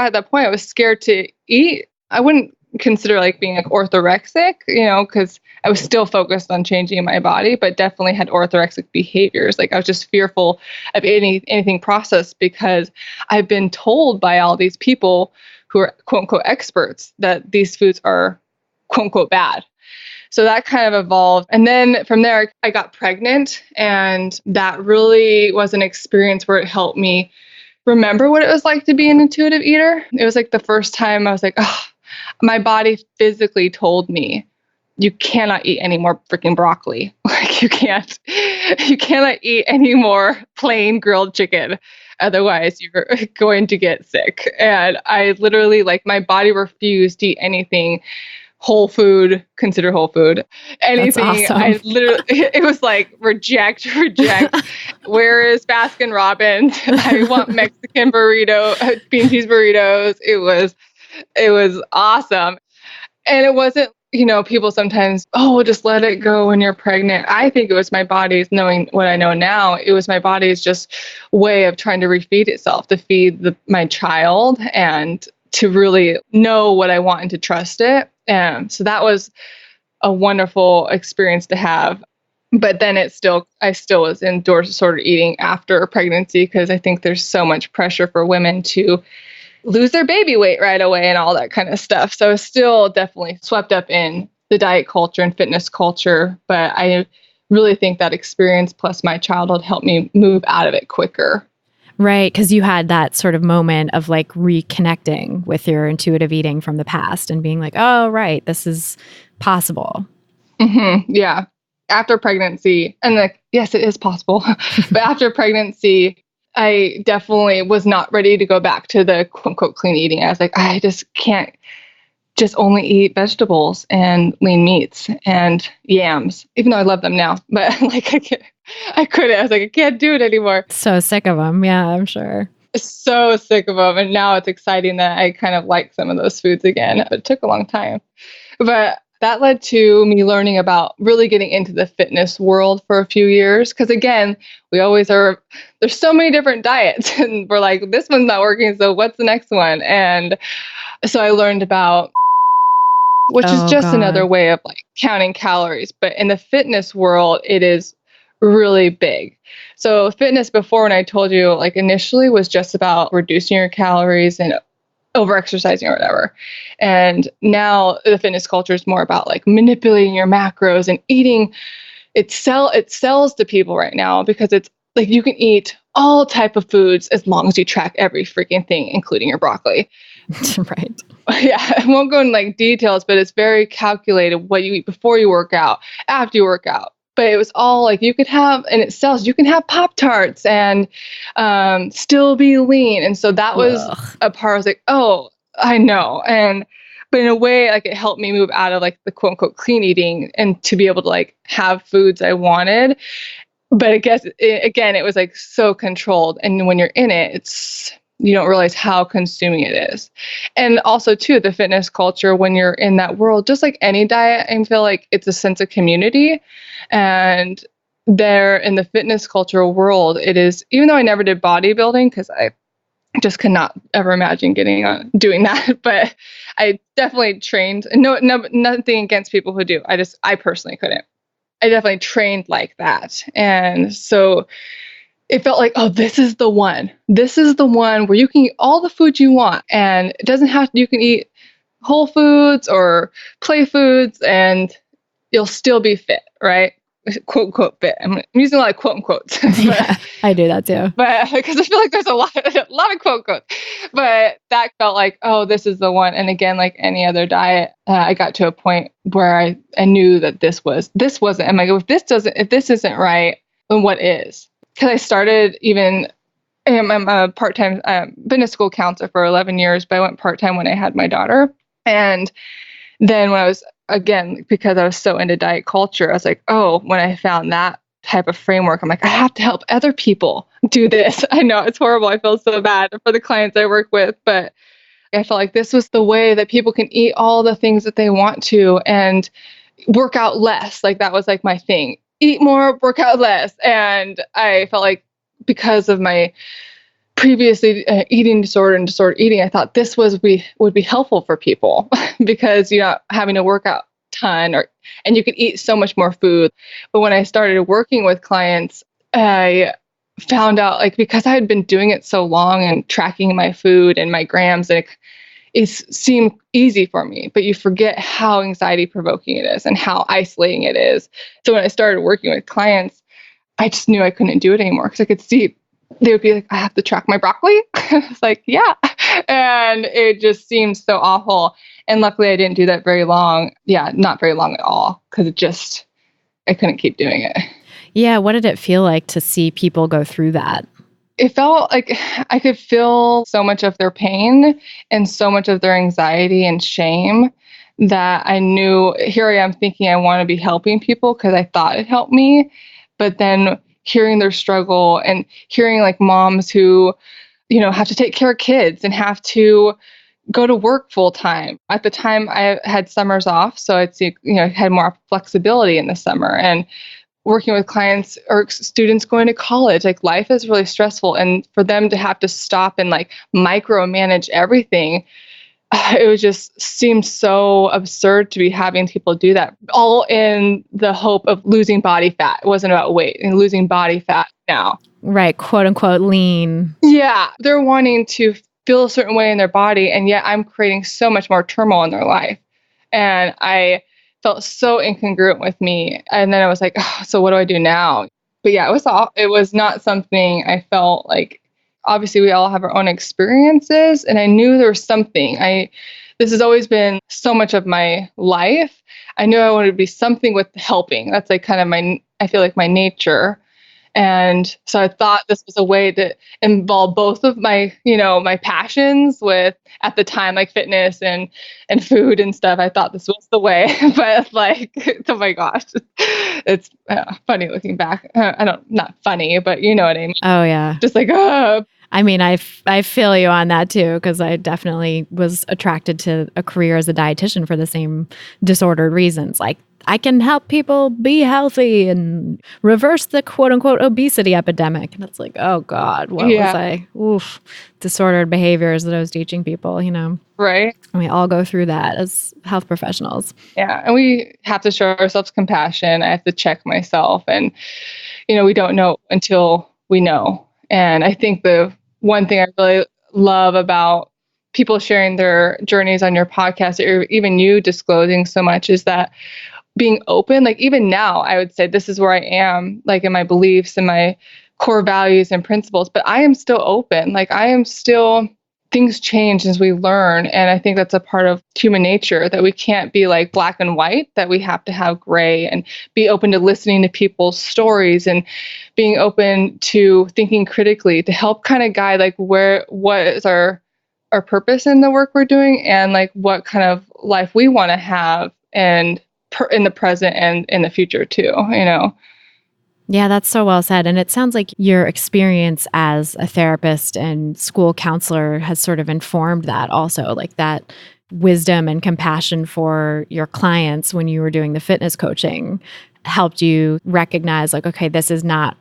at that point, I was scared to eat. I wouldn't consider like being like orthorexic, because I was still focused on changing my body, but definitely had orthorexic behaviors. Like I was just fearful of anything processed because I've been told by all these people who are quote unquote experts that these foods are quote unquote bad. So that kind of evolved. And then from there, I got pregnant, and that really was an experience where it helped me remember what it was like to be an intuitive eater. It was like the first time I was like, oh, my body physically told me, you cannot eat any more freaking broccoli. Like you cannot eat any more plain grilled chicken. Otherwise you're going to get sick. And I literally, like, my body refused to eat anything whole food, consider whole food, anything.
That's awesome.
I literally, it was like reject. Where is Baskin Robbins? I want Mexican bean cheese burritos. It was awesome. And it wasn't, people sometimes, just let it go when you're pregnant. I think it was my body's, knowing what I know now, it was my body's just way of trying to refeed itself, to feed my child and to really know what I want and to trust it. And so that was a wonderful experience to have. But then I still was in disordered eating after pregnancy, because I think there's so much pressure for women to lose their baby weight right away and all that kind of stuff. So I was still definitely swept up in the diet culture and fitness culture. But I really think that experience plus my childhood helped me move out of it quicker.
Right. Because you had that sort of moment of like reconnecting with your intuitive eating from the past and being like, oh, right, this is possible.
Yeah. After pregnancy, and like, yes, it is possible. But after pregnancy, I definitely was not ready to go back to the quote unquote clean eating. I was like, I just can't just only eat vegetables and lean meats and yams, even though I love them now. But like, I couldn't. I was like, I can't do it anymore.
So sick of them. Yeah, I'm sure.
So sick of them. And now it's exciting that I kind of like some of those foods again. But it took a long time. But that led to me learning about really getting into the fitness world for a few years. Because again, we always are, there's so many different diets and we're like, this one's not working, so what's the next one? And so I learned about, which is just another way of like counting calories. But in the fitness world, it is really big. So fitness before, when I told you, like initially was just about reducing your calories and over exercising or whatever. And now the fitness culture is more about like manipulating your macros and eating. It sells to people right now because it's like you can eat all type of foods as long as you track every freaking thing, including your broccoli.
Right.
Yeah, I won't go in like details, but it's very calculated what you eat before you work out, after you work out. But it was all like you could have, and it sells, you can have Pop-Tarts and still be lean. And so that was a part I was like, oh, I know. But in a way, like it helped me move out of like the quote unquote clean eating and to be able to like have foods I wanted. But I guess again, it was like so controlled. And when you're in it, you don't realize how consuming it is. And also too, the fitness culture, when you're in that world, just like any diet, I feel like it's a sense of community. And there in the fitness culture world, it is, even though I never did bodybuilding, because I just cannot ever imagine getting on doing that. But I definitely trained, and no, nothing against people who do. I personally couldn't. I definitely trained like that. And so it felt like, oh, this is the one. This is the one where you can eat all the food you want. And it doesn't have to, you can eat whole foods or play foods and you'll still be fit, right? Quote, unquote, fit. I'm using a lot of quote, unquote.
Yeah, I do that too.
But because I feel like there's a lot of quote, unquote. But that felt like, oh, this is the one. And again, like any other diet, I got to a point where I knew that this wasn't. I'm like, if this isn't right, then what is? Because I started I'm a part-time, been a school counselor for 11 years, but I went part-time when I had my daughter. And then when I was, again, because I was so into diet culture, I was like, oh, when I found that type of framework, I'm like, I have to help other people do this. I know it's horrible. I feel so bad for the clients I work with, but I felt like this was the way that people can eat all the things that they want to and work out less. Like that was like my thing. Eat more, work out less. And I felt like because of my previously eating disorder and disordered eating, I thought this would be helpful for people because you're not having to work out a ton and you could eat so much more food. But when I started working with clients, I found out, like, because I had been doing it so long and tracking my food and my grams, and it seemed easy for me, but you forget how anxiety provoking it is and how isolating it is. So when I started working with clients, I just knew I couldn't do it anymore because I could see they would be like, I have to track my broccoli. It's like, yeah. And it just seemed so awful. And luckily I didn't do that very long. Yeah, not very long at all, because I couldn't keep doing it.
Yeah. What did it feel like to see people go through that?
It felt like I could feel so much of their pain and so much of their anxiety and shame that I knew, here I am thinking I want to be helping people because I thought it helped me. But then hearing their struggle and hearing like moms who, have to take care of kids and have to go to work full time. At the time I had summers off, so I'd see, had more flexibility in the summer, and working with clients or students going to college, like life is really stressful. And for them to have to stop and like micromanage everything, it was just seemed so absurd to be having people do that, all in the hope of losing body fat. It wasn't about weight and losing body fat now.
Right. Quote unquote lean.
Yeah. They're wanting to feel a certain way in their body. And yet I'm creating so much more turmoil in their life. And I felt so incongruent with me. And then I was like, oh, so what do I do now? But yeah, it was not something I felt like. Obviously, we all have our own experiences, and I knew there was something. This has always been so much of my life. I knew I wanted to be something with helping. That's like kind of I feel like my nature. And so I thought this was a way to involve both of my, my passions with, at the time, like fitness and food and stuff. I thought this was the way, but like, oh my gosh, it's funny looking back. Not funny, but you know what I mean?
Oh yeah.
Just like,
I mean, I feel you on that too, because I definitely was attracted to a career as a dietitian for the same disordered reasons. Like, I can help people be healthy and reverse the quote unquote obesity epidemic. And it's like, oh God, what was I? Oof, disordered behaviors that I was teaching people,
Right.
And we all go through that as health professionals.
Yeah. And we have to show ourselves compassion. I have to check myself. And, we don't know until we know. And I think the one thing I really love about people sharing their journeys on your podcast, or even you disclosing so much, is that being open. Like even now, I would say this is where I am, like in my beliefs and my core values and principles, but I am still open. Like things change as we learn. And I think that's a part of human nature, that we can't be like black and white, that we have to have gray and be open to listening to people's stories and being open to thinking critically to help kind of guide like what is our purpose in the work we're doing, and like what kind of life we want to have, and in the present and in the future too,
Yeah, that's so well said. And it sounds like your experience as a therapist and school counselor has sort of informed that also, like that wisdom and compassion for your clients when you were doing the fitness coaching helped you recognize like, okay, this is not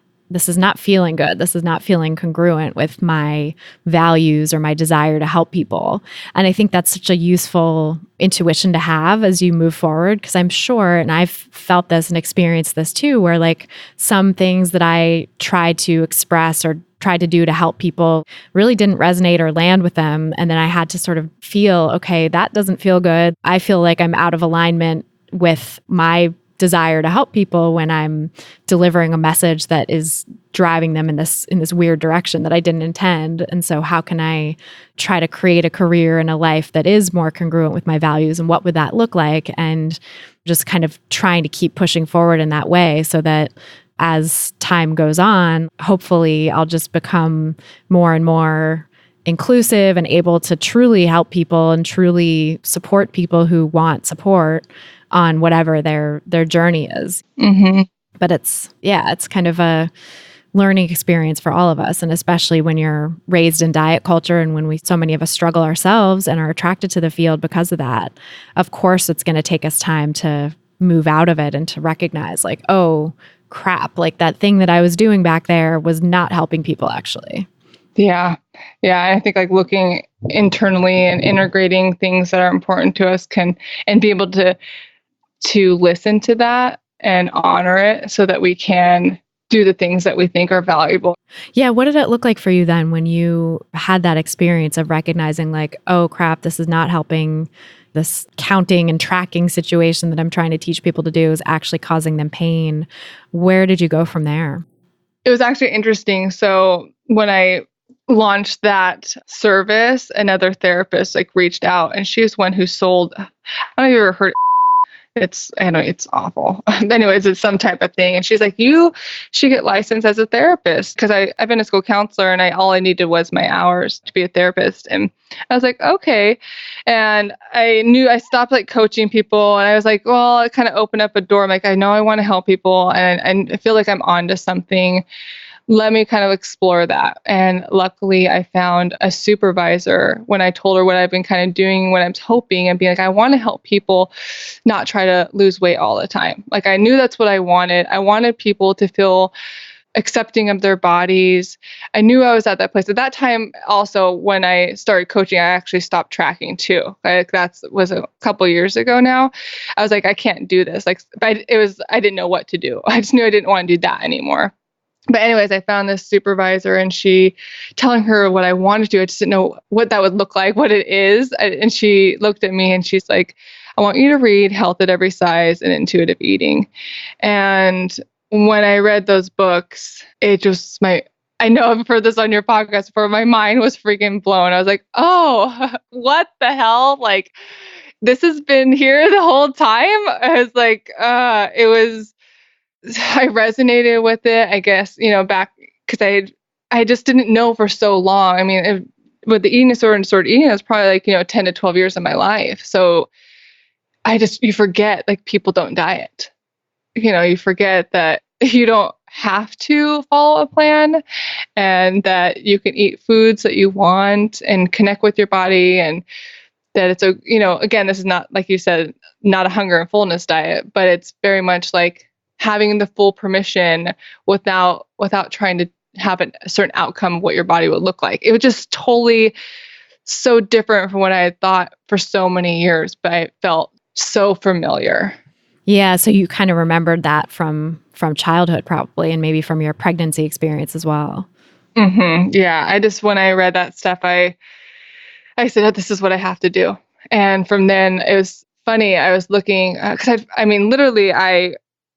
feeling good. This is not feeling congruent with my values or my desire to help people. And I think that's such a useful intuition to have as you move forward. Because I'm sure, and I've felt this and experienced this too, where like some things that I tried to express or tried to do to help people really didn't resonate or land with them. And then I had to sort of feel, okay, that doesn't feel good. I feel like I'm out of alignment with my desire to help people when I'm delivering a message that is driving them in this weird direction that I didn't intend. And so how can I try to create a career and a life that is more congruent with my values, and what would that look like? And just kind of trying to keep pushing forward in that way so that as time goes on, hopefully I'll just become more and more inclusive and able to truly help people and truly support people who want support on whatever their journey is.
Mm-hmm.
But it's kind of a learning experience for all of us. And especially when you're raised in diet culture and when so many of us struggle ourselves and are attracted to the field because of that, of course, it's going to take us time to move out of it and to recognize like, oh crap, like that thing that I was doing back there was not helping people actually.
Yeah. Yeah. I think like looking internally and integrating things that are important to us and be able to listen to that and honor it so that we can do the things that we think are valuable.
Yeah. What did it look like for you then when you had that experience of recognizing like, oh crap, this is not helping, this counting and tracking situation that I'm trying to teach people to do is actually causing them pain? Where did you go from there?
It was actually interesting. So when I launched that service, another therapist like reached out, and she was one who sold, I don't know if you ever heard I know it's awful. Anyways, it's some type of thing. And she's like, you should get licensed as a therapist. Because I've been a school counselor and all I needed was my hours to be a therapist. And I was like, okay. And I stopped like coaching people. And I was like, well, it kind of opened up a door. I'm like, I know I want to help people. And I feel like I'm onto something. Let me kind of explore that. And luckily I found a supervisor when I told her what I've been kind of doing, what I'm hoping, and being like, I want to help people not try to lose weight all the time. Like I knew that's what I wanted. I wanted people to feel accepting of their bodies. I knew I was at that place. At that time, also, when I started coaching, I actually stopped tracking too. Like that was a couple years ago now. I was like, I can't do this. Like I didn't know what to do. I just knew I didn't want to do that anymore. But anyways, I found this supervisor and she telling her what I wanted to do. I just didn't know what that would look like, what it is. And she looked at me and she's like, I want you to read Health at Every Size and Intuitive Eating. And when I read those books, it just I know I've heard this on your podcast before. My mind was freaking blown. I was like, oh, what the hell? Like, this has been here the whole time. I was like, I resonated with it, I guess, back because I just didn't know for so long. I mean, with the eating disorder and disordered eating, it was probably like, 10 to 12 years of my life. So you forget like people don't diet. You forget that you don't have to follow a plan and that you can eat foods that you want and connect with your body, and that it's again, this is not, like you said, not a hunger and fullness diet, but it's very much like having the full permission without trying to have a certain outcome of what your body would look like. It was just totally so different from what I had thought for so many years, but it felt so familiar.
Yeah, so you kind of remembered that from childhood probably, and maybe from your pregnancy experience as well.
Mm-hmm. Yeah, when I read that stuff, I said, oh, this is what I have to do. And from then it was funny. I was looking, because literally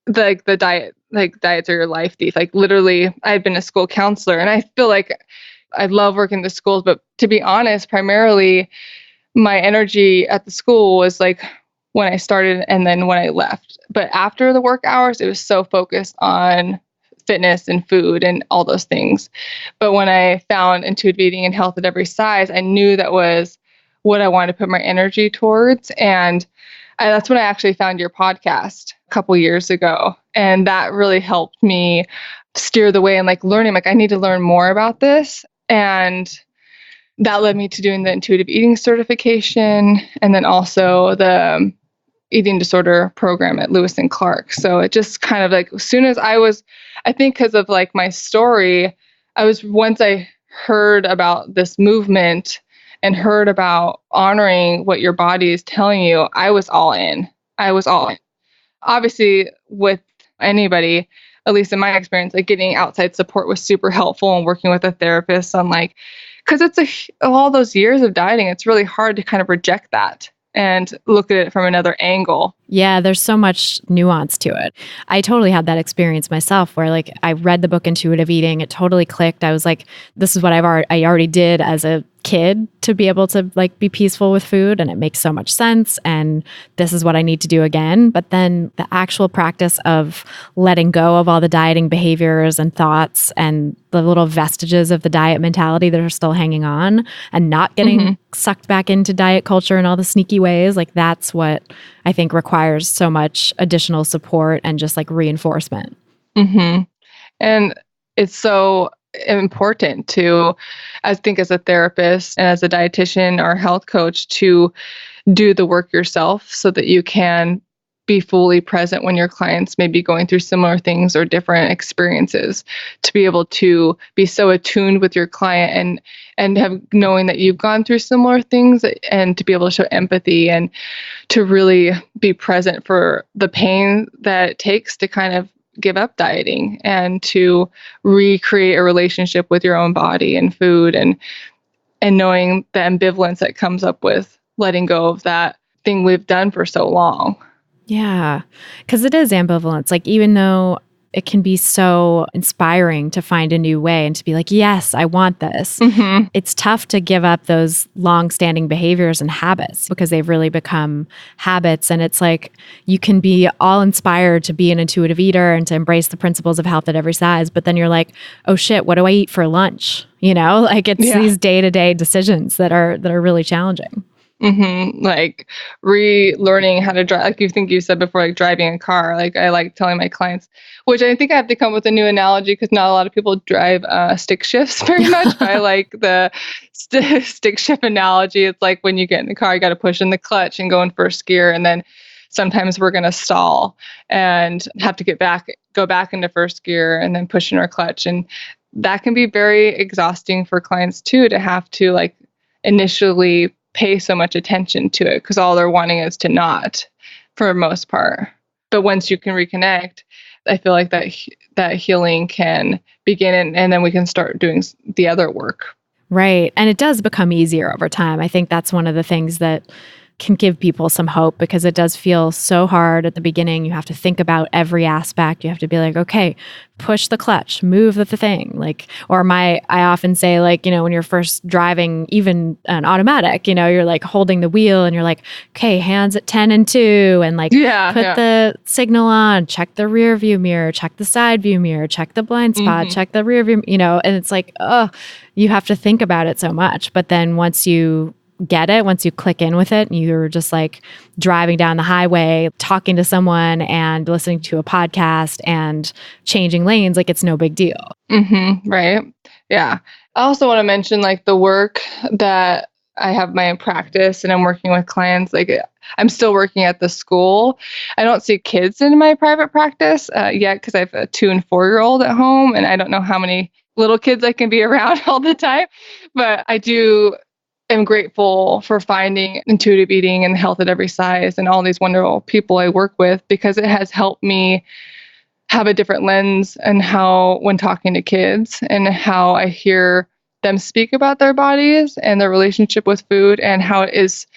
the diet, like diets are your life thief. Like literally I've been a school counselor and I feel like I love working in the schools, but to be honest, primarily my energy at the school was like when I started and then when I left. But after the work hours, it was so focused on fitness and food and all those things. But when I found intuitive eating and Health at Every Size, I knew that was what I wanted to put my energy towards. And that's when I actually found your podcast a couple years ago. And that really helped me steer the way and like learning, like I need to learn more about this. And that led me to doing the intuitive eating certification and then also the eating disorder program at Lewis and Clark. So it just kind of like, as soon as I think because of like my story, once I heard about this movement and heard about honoring what your body is telling you, I was all in. Obviously, with anybody, at least in my experience, like getting outside support was super helpful and working with a therapist on like, because all those years of dieting, it's really hard to kind of reject that and look at it from another angle.
Yeah, there's so much nuance to it. I totally had that experience myself where like I read the book Intuitive Eating, it totally clicked. I was like, this is what I already did as a kid to be able to like be peaceful with food, and it makes so much sense, and this is what I need to do again. But then the actual practice of letting go of all the dieting behaviors and thoughts and the little vestiges of the diet mentality that are still hanging on and not getting sucked back into diet culture in all the sneaky ways, like that's what I think requires so much additional support and just like reinforcement.
And it's so important to, I think, as a therapist and as a dietitian or health coach, to do the work yourself so that you can be fully present when your clients may be going through similar things or different experiences, to be able to be so attuned with your client and have knowing that you've gone through similar things, and to be able to show empathy and to really be present for the pain that it takes to kind of give up dieting and to recreate a relationship with your own body and food, and knowing the ambivalence that comes up with letting go of that thing we've done for so long.
Yeah, because it is ambivalence. Like, even though it can be so inspiring to find a new way and to be like, yes, I want this. It's tough to give up those long-standing behaviors and habits because they've really become habits. And it's like, you can be all inspired to be an intuitive eater and to embrace the principles of health at every size. But then you're like, oh shit, what do I eat for lunch? You know, like it's these day-to-day decisions that are really challenging.
Like relearning how to drive, like you said before, like driving a car. Like I like telling my clients, which I think I have to come with a new analogy because not a lot of people drive stick shifts very much. But I like the stick shift analogy. It's like when you get in the car, you got to push in the clutch and go in first gear, and then sometimes we're going to stall and have to go back into first gear and then push in our clutch, and that can be very exhausting for clients too, to have to like initially pay so much attention to it because all they're wanting is to not, for the most part. But once you can reconnect, I feel like that healing can begin, and then we can start doing the other work.
Right. And it does become easier over time. I think that's one of the things that can give people some hope, because it does feel so hard at the beginning. You have to think about every aspect. You have to be like, okay, push the clutch, move the thing. Like, I often say, like, you know, when you're first driving, even an automatic, you know, you're like holding the wheel and you're like, okay, hands at 10 and 2, and like put the signal on, check the rear view mirror, check the side view mirror, check the blind spot, check the rear view, you know, and it's like, oh, you have to think about it so much. But then once you get it, once you click in with it, and you're just like driving down the highway, talking to someone and listening to a podcast and changing lanes, like it's no big deal.
Right. Yeah. I also want to mention like the work that I have my practice and I'm working with clients. Like I'm still working at the school. I don't see kids in my private practice yet because I have a 2 and 4-year-old at home, and I don't know how many little kids I can be around all the time. But I'm grateful for finding intuitive eating and health at every size and all these wonderful people I work with, because it has helped me have a different lens and how, when talking to kids, and how I hear them speak about their bodies and their relationship with food, and how it is.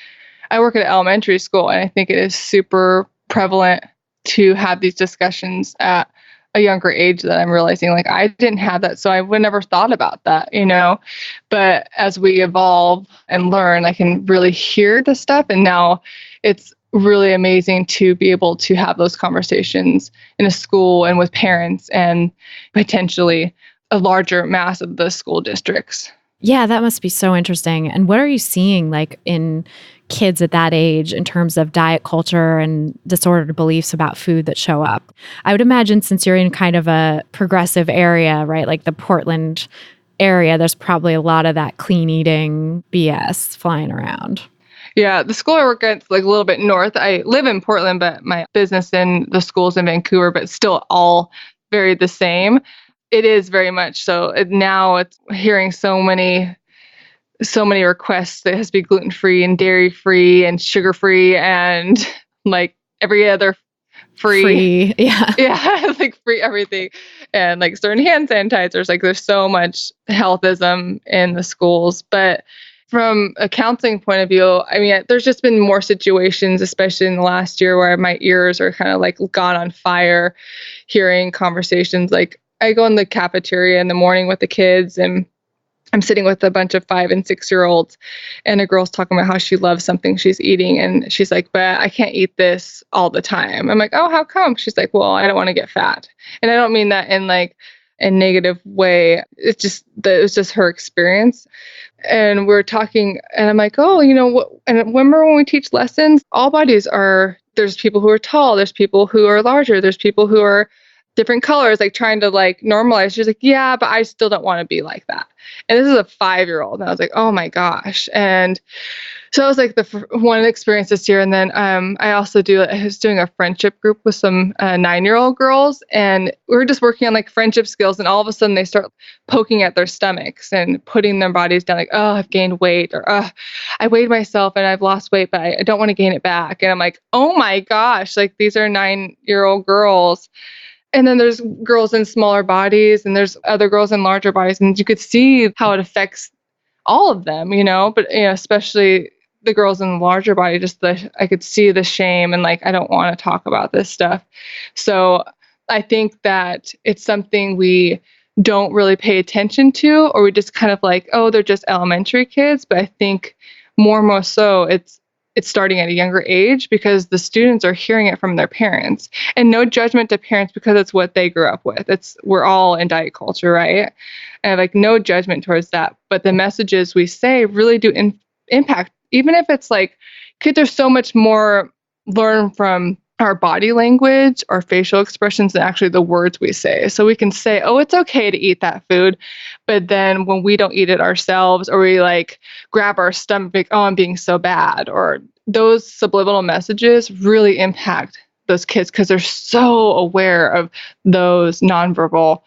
I work at an elementary school, and I think it is super prevalent to have these discussions at a younger age that I'm realizing like I didn't have that. So I would never thought about that, you know, but as we evolve and learn, I can really hear the stuff. And now it's really amazing to be able to have those conversations in a school and with parents and potentially a larger mass of the school districts.
Yeah, that must be so interesting. And what are you seeing like in kids at that age in terms of diet culture and disordered beliefs about food that show up? I would imagine since you're in kind of a progressive area, right? Like the Portland area, there's probably a lot of that clean eating BS flying around.
Yeah, the school I work at's like a little bit north. I live in Portland, but my business and the school's in Vancouver, but still all very the same. It is very much so. Now it's hearing so many requests that it has to be gluten free and dairy free and sugar free and like every other free.
Yeah.
Yeah, like free everything. And like certain hand sanitizers. Like there's so much healthism in the schools. But from a counseling point of view, I mean, there's just been more situations, especially in the last year, where my ears are kind of like gone on fire hearing conversations. Like I go in the cafeteria in the morning with the kids and I'm sitting with a bunch of 5 and 6-year-olds, and a girl's talking about how she loves something she's eating. And she's like, but I can't eat this all the time. I'm like, oh, how come? She's like, well, I don't want to get fat. And I don't mean that in like a negative way. It's just that it was just her experience. And we're talking, and I'm like, oh, you know what? And remember when we teach lessons, all bodies are, there's people who are tall, there's people who are larger, there's people who are different colors, like trying to like normalize. She's like, yeah, but I still don't want to be like that. And this is a 5-year-old. And I was like, oh my gosh. And so it was like the one experience this year. And then I was doing a friendship group with some 9-year-old girls. And we were just working on like friendship skills. And all of a sudden they start poking at their stomachs and putting their bodies down like, oh, I've gained weight, or I weighed myself and I've lost weight, but I don't want to gain it back. And I'm like, oh my gosh, like these are 9-year-old girls. And then there's girls in smaller bodies and there's other girls in larger bodies. And you could see how it affects all of them, but, especially the girls in the larger body, I could see the shame and like, I don't want to talk about this stuff. So I think that it's something we don't really pay attention to, or we just kind of like, oh, they're just elementary kids. But I think more and more so it's starting at a younger age because the students are hearing it from their parents. And no judgment to parents because it's what they grew up with. We're all in diet culture, right? And like no judgment towards that. But the messages we say really do impact, even if it's like, there's so much more learn from our body language, our facial expressions, and actually the words we say. So we can say, oh, it's okay to eat that food. But then when we don't eat it ourselves, or we like grab our stomach, like, oh, I'm being so bad, or those subliminal messages really impact those kids because they're so aware of those nonverbal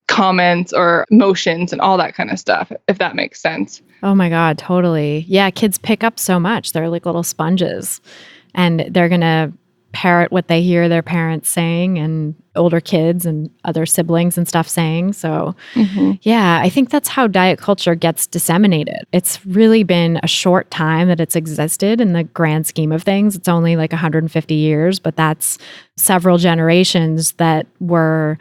comments or emotions and all that kind of stuff, if that makes sense.
Oh my God, totally. Yeah, kids pick up so much. They're like little sponges, and they're going to parrot what they hear their parents saying and older kids and other siblings and stuff saying. So yeah, I think that's how diet culture gets disseminated. It's really been a short time that it's existed in the grand scheme of things. It's only like 150 years, but that's several generations that were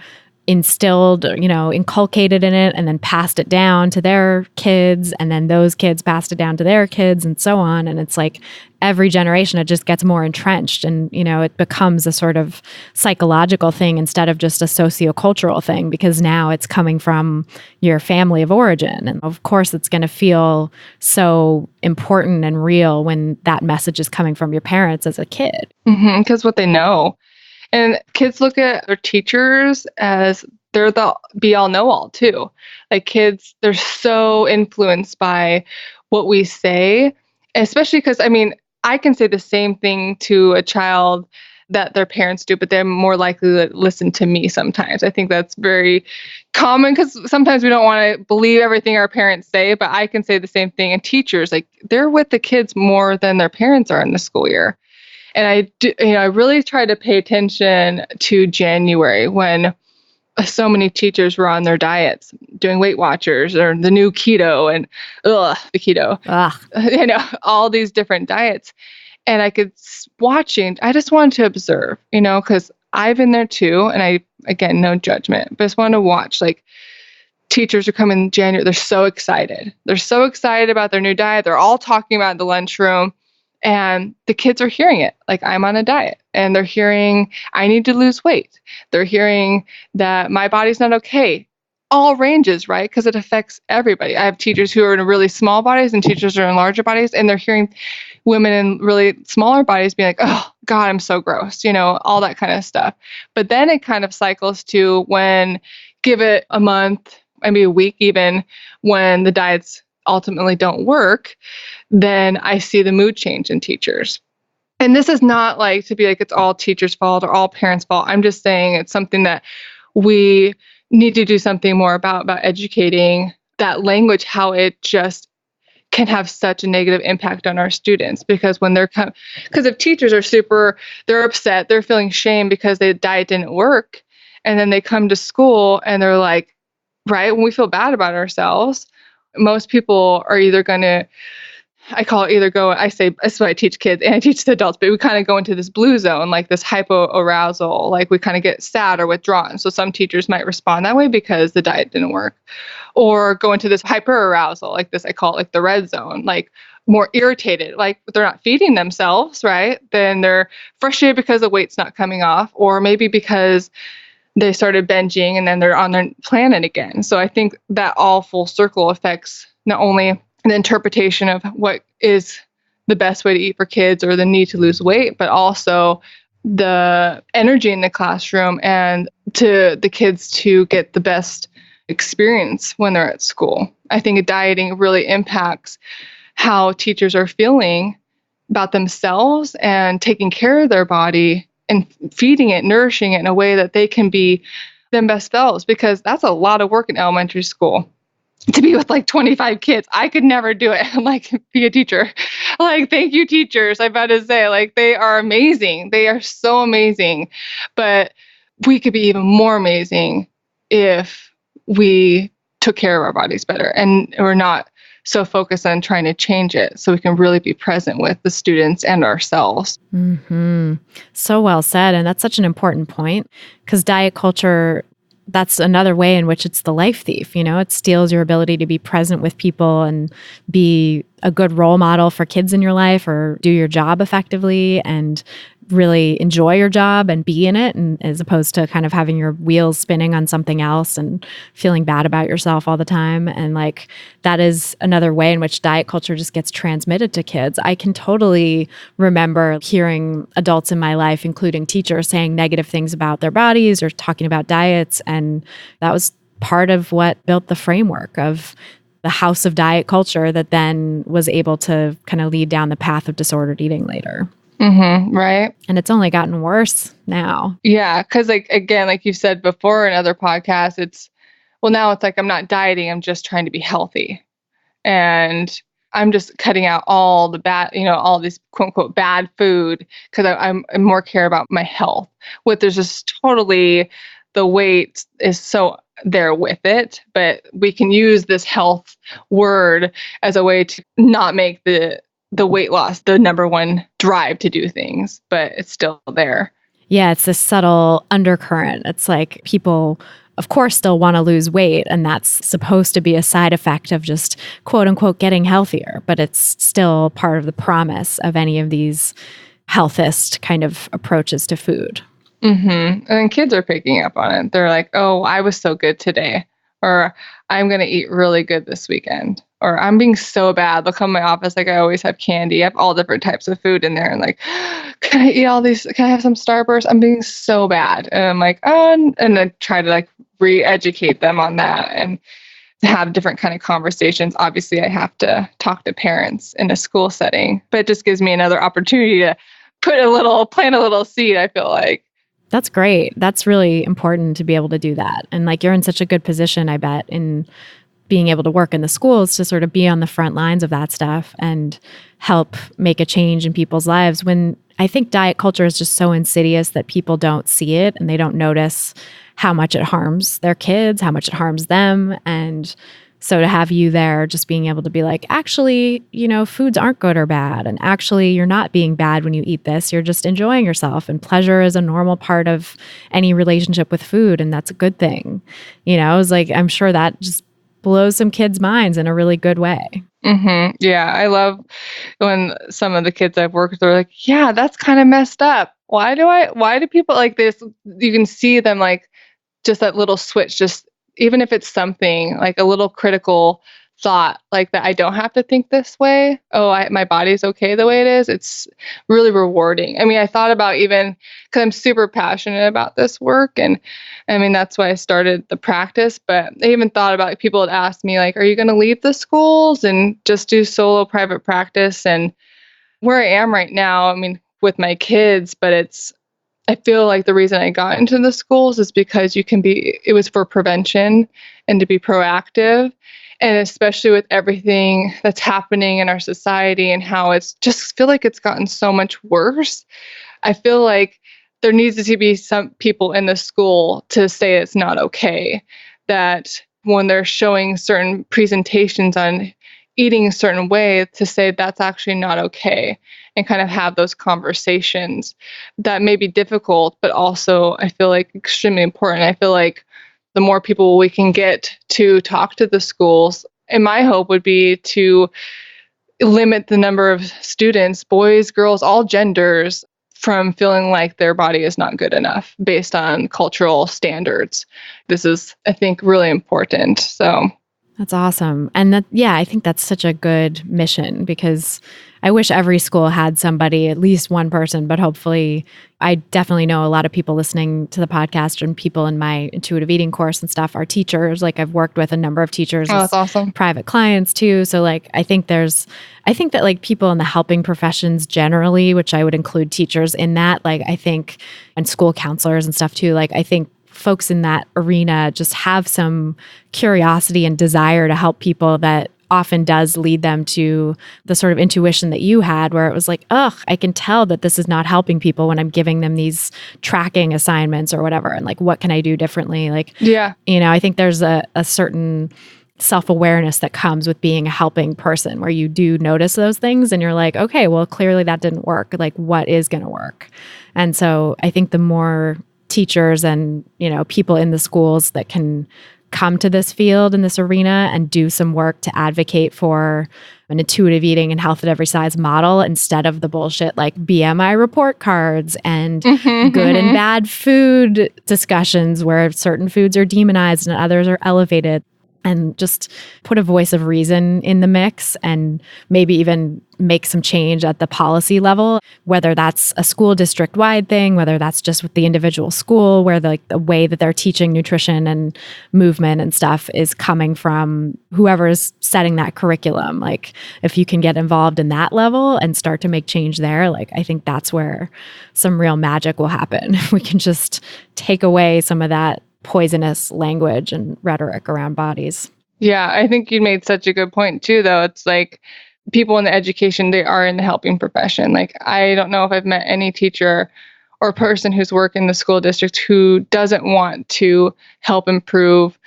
instilled, inculcated in it, and then passed it down to their kids, and then those kids passed it down to their kids, and so on. And it's like every generation, it just gets more entrenched, and it becomes a sort of psychological thing instead of just a sociocultural thing, because now it's coming from your family of origin. And of course, it's going to feel so important and real when that message is coming from your parents as a kid.
Because what they know. And kids look at their teachers as they're the be-all, know-all too. Like kids, they're so influenced by what we say, especially because, I can say the same thing to a child that their parents do, but they're more likely to listen to me sometimes. I think that's very common because sometimes we don't want to believe everything our parents say, but I can say the same thing. And teachers, like they're with the kids more than their parents are in the school year. And I really try to pay attention to January when so many teachers were on their diets, doing Weight Watchers or the new keto and the keto, all these different diets. And I could watching, I just wanted to observe, because I've been there too. And again, no judgment, but I just wanted to watch like teachers are coming in January. They're so excited. They're so excited about their new diet. They're all talking about it in the lunchroom. And the kids are hearing it, like I'm on a diet, and they're hearing I need to lose weight. They're hearing that my body's not okay. all ranges, right? Because it affects everybody. I have teachers who are in really small bodies and teachers who are in larger bodies, and they're hearing women in really smaller bodies being like, oh God, I'm so gross, all that kind of stuff. But then it kind of cycles to when, give it a month, maybe a week even, when the diets ultimately don't work, then I see the mood change in teachers. And this is not like to be like it's all teachers' fault or all parents' fault. I'm just saying it's something that we need to do something more about educating that language, how it just can have such a negative impact on our students. Because when because if teachers are they're upset, they're feeling shame because the diet didn't work, and then they come to school and they're like, right, when we feel bad about ourselves, most people are either going to, I call it I say, that's what I teach kids and I teach the adults, but we kind of go into this blue zone, like this hypoarousal, like we kind of get sad or withdrawn. So some teachers might respond that way because the diet didn't work, or go into this hyperarousal, like this, I call it like the red zone, like more irritated, like they're not feeding themselves, right? Then they're frustrated because the weight's not coming off, or maybe because they started binging and then they're on their planet again. So I think that all full circle affects not only the interpretation of what is the best way to eat for kids or the need to lose weight, but also the energy in the classroom and to the kids to get the best experience when they're at school. I think dieting really impacts how teachers are feeling about themselves and taking care of their body and feeding it, nourishing it in a way that they can be their best selves, because that's a lot of work in elementary school. To be with like 25 kids, I could never do it. Like, be a teacher. Like, thank you, teachers. I about to say, like, they are amazing. They are so amazing. But we could be even more amazing if we took care of our bodies better and we're not so focused on trying to change it, so we can really be present with the students and ourselves.
Mm-hmm. So well said. And that's such an important point, because diet culture, that's another way in which it's the life thief. It steals your ability to be present with people and be a good role model for kids in your life, or do your job effectively and really enjoy your job and be in it, and as opposed to kind of having your wheels spinning on something else and feeling bad about yourself all the time. And like, that is another way in which diet culture just gets transmitted to kids. I can totally remember hearing adults in my life, including teachers, saying negative things about their bodies or talking about diets. And that was part of what built the framework of the house of diet culture that then was able to kind of lead down the path of disordered eating later.
Mm-hmm, right.
And it's only gotten worse now.
Yeah. Because again, like you've said before in other podcasts, now it's like, I'm not dieting. I'm just trying to be healthy. And I'm just cutting out all the bad, all this quote unquote bad food, because I'm more care about my health. There's just totally, the weight is so there with it, but we can use this health word as a way to not make the weight loss the number one drive to do things, but it's still there.
Yeah, it's this subtle undercurrent. It's like people, of course, still want to lose weight, and that's supposed to be a side effect of just quote unquote getting healthier, but it's still part of the promise of any of these healthist kind of approaches to food.
Mm-hmm. And kids are picking up on it. They're like, oh, I was so good today, or I'm going to eat really good this weekend, or I'm being so bad. They'll come to my office, like I always have candy. I have all different types of food in there. And like, can I eat all these? Can I have some Starburst? I'm being so bad. And I'm like, oh, and I try to like re-educate them on that and have different kind of conversations. Obviously, I have to talk to parents in a school setting, but it just gives me another opportunity to plant a little seed, I feel like.
That's great. That's really important to be able to do that. And like, you're in such a good position, I bet, in being able to work in the schools to sort of be on the front lines of that stuff and help make a change in people's lives, when I think diet culture is just so insidious that people don't see it and they don't notice how much it harms their kids, how much it harms them. And so to have you there, just being able to be like, actually, foods aren't good or bad. And actually, you're not being bad when you eat this. You're just enjoying yourself. And pleasure is a normal part of any relationship with food. And that's a good thing. It's like, I'm sure that just blows some kids' minds in a really good way.
Mm-hmm. Yeah. I love when some of the kids I've worked with are like, yeah, that's kind of messed up. Why do people like this? You can see them like just that little switch just even if it's something like a little critical thought like that, I don't have to think this way. Oh, my body's okay the way it is. It's really rewarding. I mean, I thought about, even because I'm super passionate about this work, and I mean, that's why I started the practice, but I even thought about, people had asked me like, are you going to leave the schools and just do solo private practice? And where I am right now, I mean, with my kids, but I feel like the reason I got into the schools is because it was for prevention and to be proactive. And especially with everything that's happening in our society and how it's just feel like it's gotten so much worse. I feel like there needs to be some people in the school to say it's not okay, that when they're showing certain presentations on eating a certain way, to say that's actually not okay, and kind of have those conversations that may be difficult, but also I feel like extremely important. I feel like the more people we can get to talk to the schools, and my hope would be to limit the number of students, boys, girls, all genders, from feeling like their body is not good enough based on cultural standards. This is, I think, really important. So
that's awesome. And I think that's such a good mission, because I wish every school had somebody, at least one person, but hopefully I definitely know a lot of people listening to the podcast and people in my intuitive eating course and stuff are teachers. Like, I've worked with a number of teachers,
that's awesome,
private clients too. So like, I think that like people in the helping professions generally, which I would include teachers in that, like I think, and school counselors and stuff too, like I think folks in that arena just have some curiosity and desire to help people that often does lead them to the sort of intuition that you had, where it was like, I can tell that this is not helping people when I'm giving them these tracking assignments or whatever. And like, what can I do differently? Like, I think there's a certain self-awareness that comes with being a helping person, where you do notice those things and you're like, okay, well, clearly that didn't work. Like, what is going to work? And so I think the more teachers and, people in the schools that can come to this field in this arena and do some work to advocate for an intuitive eating and health at every size model, instead of the bullshit like BMI report cards and good and bad food discussions where certain foods are demonized and others are elevated. And just put a voice of reason in the mix, and maybe even make some change at the policy level, whether that's a school district-wide thing, whether that's just with the individual school, where the way that they're teaching nutrition and movement and stuff is coming from whoever is setting that curriculum. Like, if you can get involved in that level and start to make change there, like I think that's where some real magic will happen. We can just take away some of that poisonous language and rhetoric around bodies.
Yeah, I think you made such a good point too, though. It's like people in the education, they are in the helping profession. Like, I don't know if I've met any teacher or person who's worked in the school district who doesn't want to help improve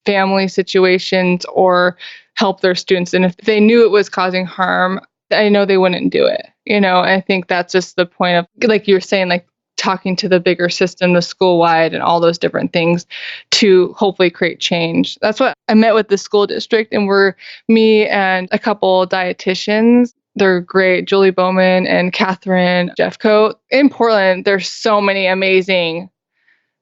family situations or help their students. And if they knew it was causing harm, I know they wouldn't do it. I think that's just the point of, like you were saying, like talking to the bigger system, the school-wide and all those different things to hopefully create change. That's what I met with the school district, and me and a couple dietitians. They're great, Julie Bowman and Catherine Jeffcoat. In Portland, there's so many amazing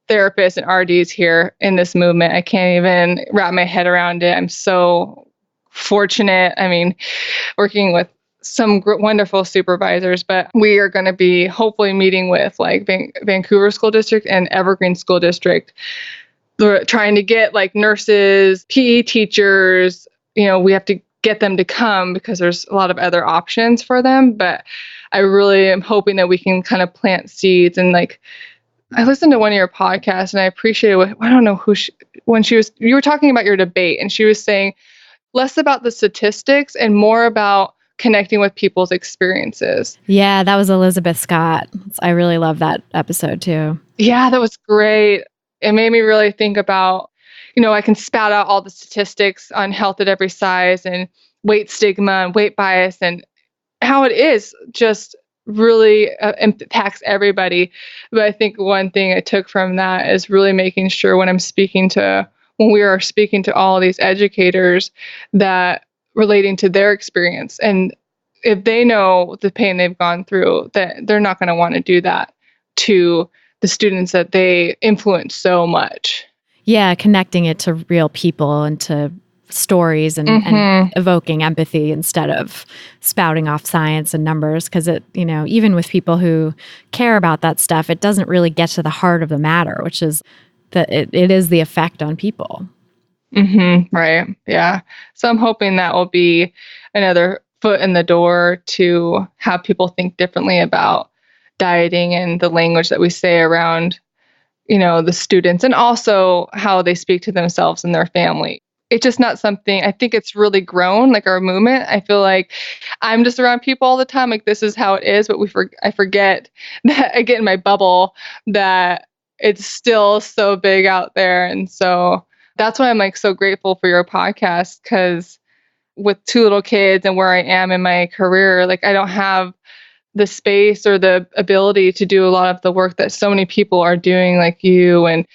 therapists and RDs here in this movement. I can't even wrap my head around it. I'm so fortunate. I mean, working with some wonderful supervisors, but we are going to be hopefully meeting with like Vancouver School District and Evergreen School District. We're trying to get like nurses, PE teachers, we have to get them to come because there's a lot of other options for them. But I really am hoping that we can kind of plant seeds. And like, I listened to one of your podcasts and I appreciated I don't know you were talking about your debate, and she was saying less about the statistics and more about connecting with people's experiences.
Yeah, that was Elizabeth Scott. I really love that episode too.
Yeah, that was great. It made me really think about, I can spout out all the statistics on health at every size and weight stigma and weight bias and how it is just really impacts everybody. But I think one thing I took from that is really making sure when we are speaking to all these educators, that relating to their experience. And if they know the pain they've gone through, that they're not going to want to do that to the students that they influence so much.
Yeah, connecting it to real people and to stories and evoking empathy instead of spouting off science and numbers. Because even with people who care about that stuff, it doesn't really get to the heart of the matter, which is that it is the effect on people.
Right. Yeah. So I'm hoping that will be another foot in the door to have people think differently about dieting and the language that we say around, the students, and also how they speak to themselves and their family. It's just not something, I think it's really grown, like our movement. I feel like I'm just around people all the time, like this is how it is, but I forget that I get in my bubble that it's still so big out there. And so that's why I'm like so grateful for your podcast, because with 2 little kids and where I am in my career, like I don't have the space or the ability to do a lot of the work that so many people are doing, like you and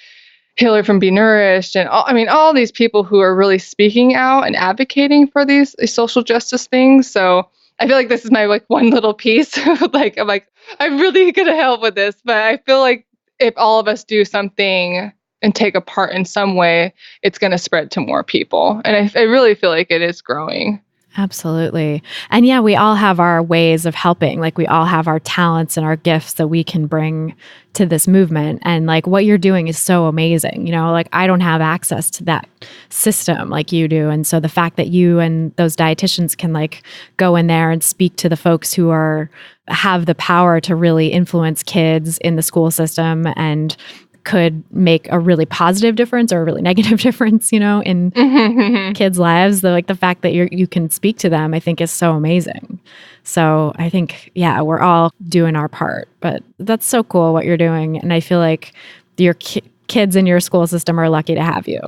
Hillary from Be Nourished, and all these people who are really speaking out and advocating for these social justice things. So I feel like this is my like one little piece. I'm really gonna help with this, but I feel like if all of us do something and take a part in some way, it's going to spread to more people. And I really feel like it is growing.
Absolutely. And yeah, we all have our ways of helping. Like we all have our talents and our gifts that we can bring to this movement. And like what you're doing is so amazing. Like I don't have access to that system like you do. And so the fact that you and those dietitians can like go in there and speak to the folks who have the power to really influence kids in the school system and could make a really positive difference or a really negative difference, in kids' lives. The fact that you can speak to them, I think is so amazing. So I think, yeah, we're all doing our part, but that's so cool what you're doing. And I feel like your kids in your school system are lucky to have you.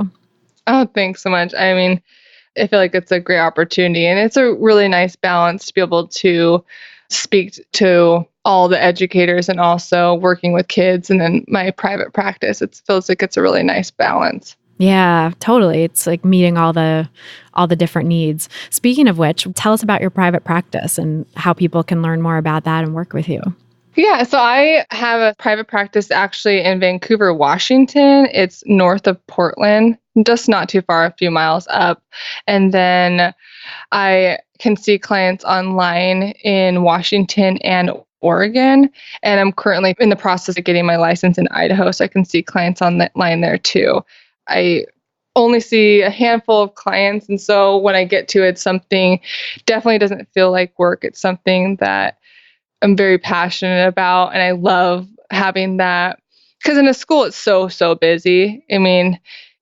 Oh, thanks so much. I mean, I feel like it's a great opportunity, and it's a really nice balance to be able to speak to all the educators and also working with kids and then my private practice. It feels like it's a really nice balance.
Yeah, totally. It's like meeting all the different needs. Speaking of which, tell us about your private practice and how people can learn more about that and work with you.
Yeah, so I have a private practice actually in Vancouver, Washington. It's north of Portland, just not too far, a few miles up. And then I can see clients online in Washington and Oregon. And I'm currently in the process of getting my license in Idaho, so I can see clients online there too. I only see a handful of clients. And so when I get to it, something definitely doesn't feel like work. It's something that I'm very passionate about. And I love having that, because in a school, it's so busy. I mean,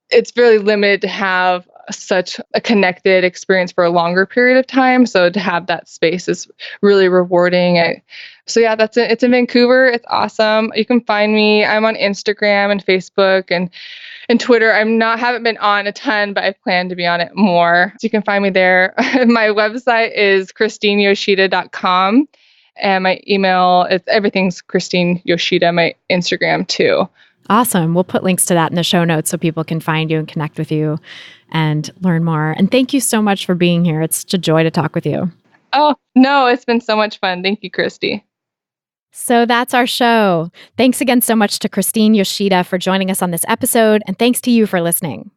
it's really limited to have such a connected experience for a longer period of time. So to have that space is really rewarding. So yeah, that's it. It's in Vancouver. It's awesome. You can find me. I'm on Instagram and Facebook and Twitter. Haven't been on a ton, but I plan to be on it more. So you can find me there. My website is christineyoshida.com. And my email, everything's Christine Yoshida, my Instagram too.
Awesome. We'll put links to that in the show notes so people can find you and connect with you and learn more. And thank you so much for being here. It's such a joy to talk with you.
Oh, no, it's been so much fun. Thank you, Christy.
So that's our show. Thanks again so much to Christine Yoshida for joining us on this episode, and thanks to you for listening.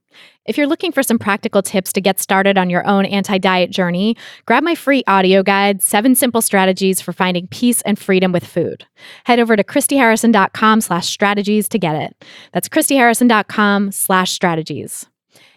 If you're looking for some practical tips to get started on your own anti-diet journey, grab my free audio guide, 7 Simple Strategies for Finding Peace and Freedom with Food. Head over to christyharrison.com/strategies to get it. That's christyharrison.com/strategies.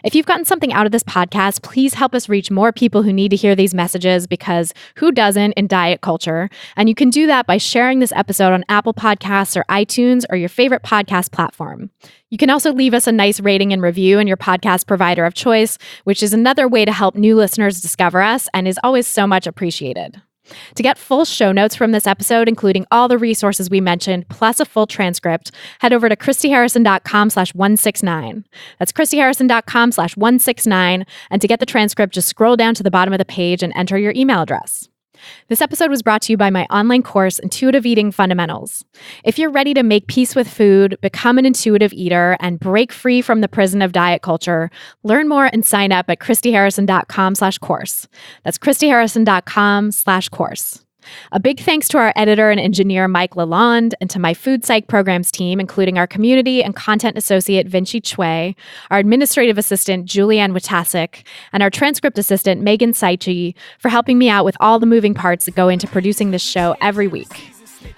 If you've gotten something out of this podcast, please help us reach more people who need to hear these messages, because who doesn't in diet culture? And you can do that by sharing this episode on Apple Podcasts or iTunes or your favorite podcast platform. You can also leave us a nice rating and review in your podcast provider of choice, which is another way to help new listeners discover us and is always so much appreciated. To get full show notes from this episode, including all the resources we mentioned, plus a full transcript, head over to christyharrison.com/169. That's christyharrison.com/169. And to get the transcript, just scroll down to the bottom of the page and enter your email address. This episode was brought to you by my online course, Intuitive Eating Fundamentals. If you're ready to make peace with food, become an intuitive eater, and break free from the prison of diet culture, learn more and sign up at christyharrison.com/course. That's christyharrison.com/course. A big thanks to our editor and engineer, Mike Lalonde, and to my Food Psych programs team, including our community and content associate, Vinci Chue, our administrative assistant, Julianne Witasek, and our transcript assistant, Megan Saichi, for helping me out with all the moving parts that go into producing this show every week.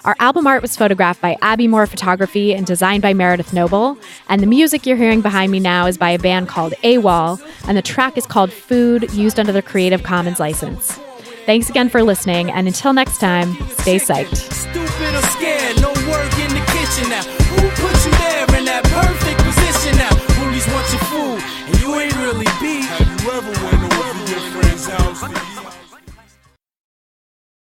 Our album art was photographed by Abby Moore Photography and designed by Meredith Noble, and the music you're hearing behind me now is by a band called AWOL, and the track is called Food, used under the Creative Commons license. Thanks again for listening, and until next time, stay psyched.
Stupid or scared, no work in the kitchen now.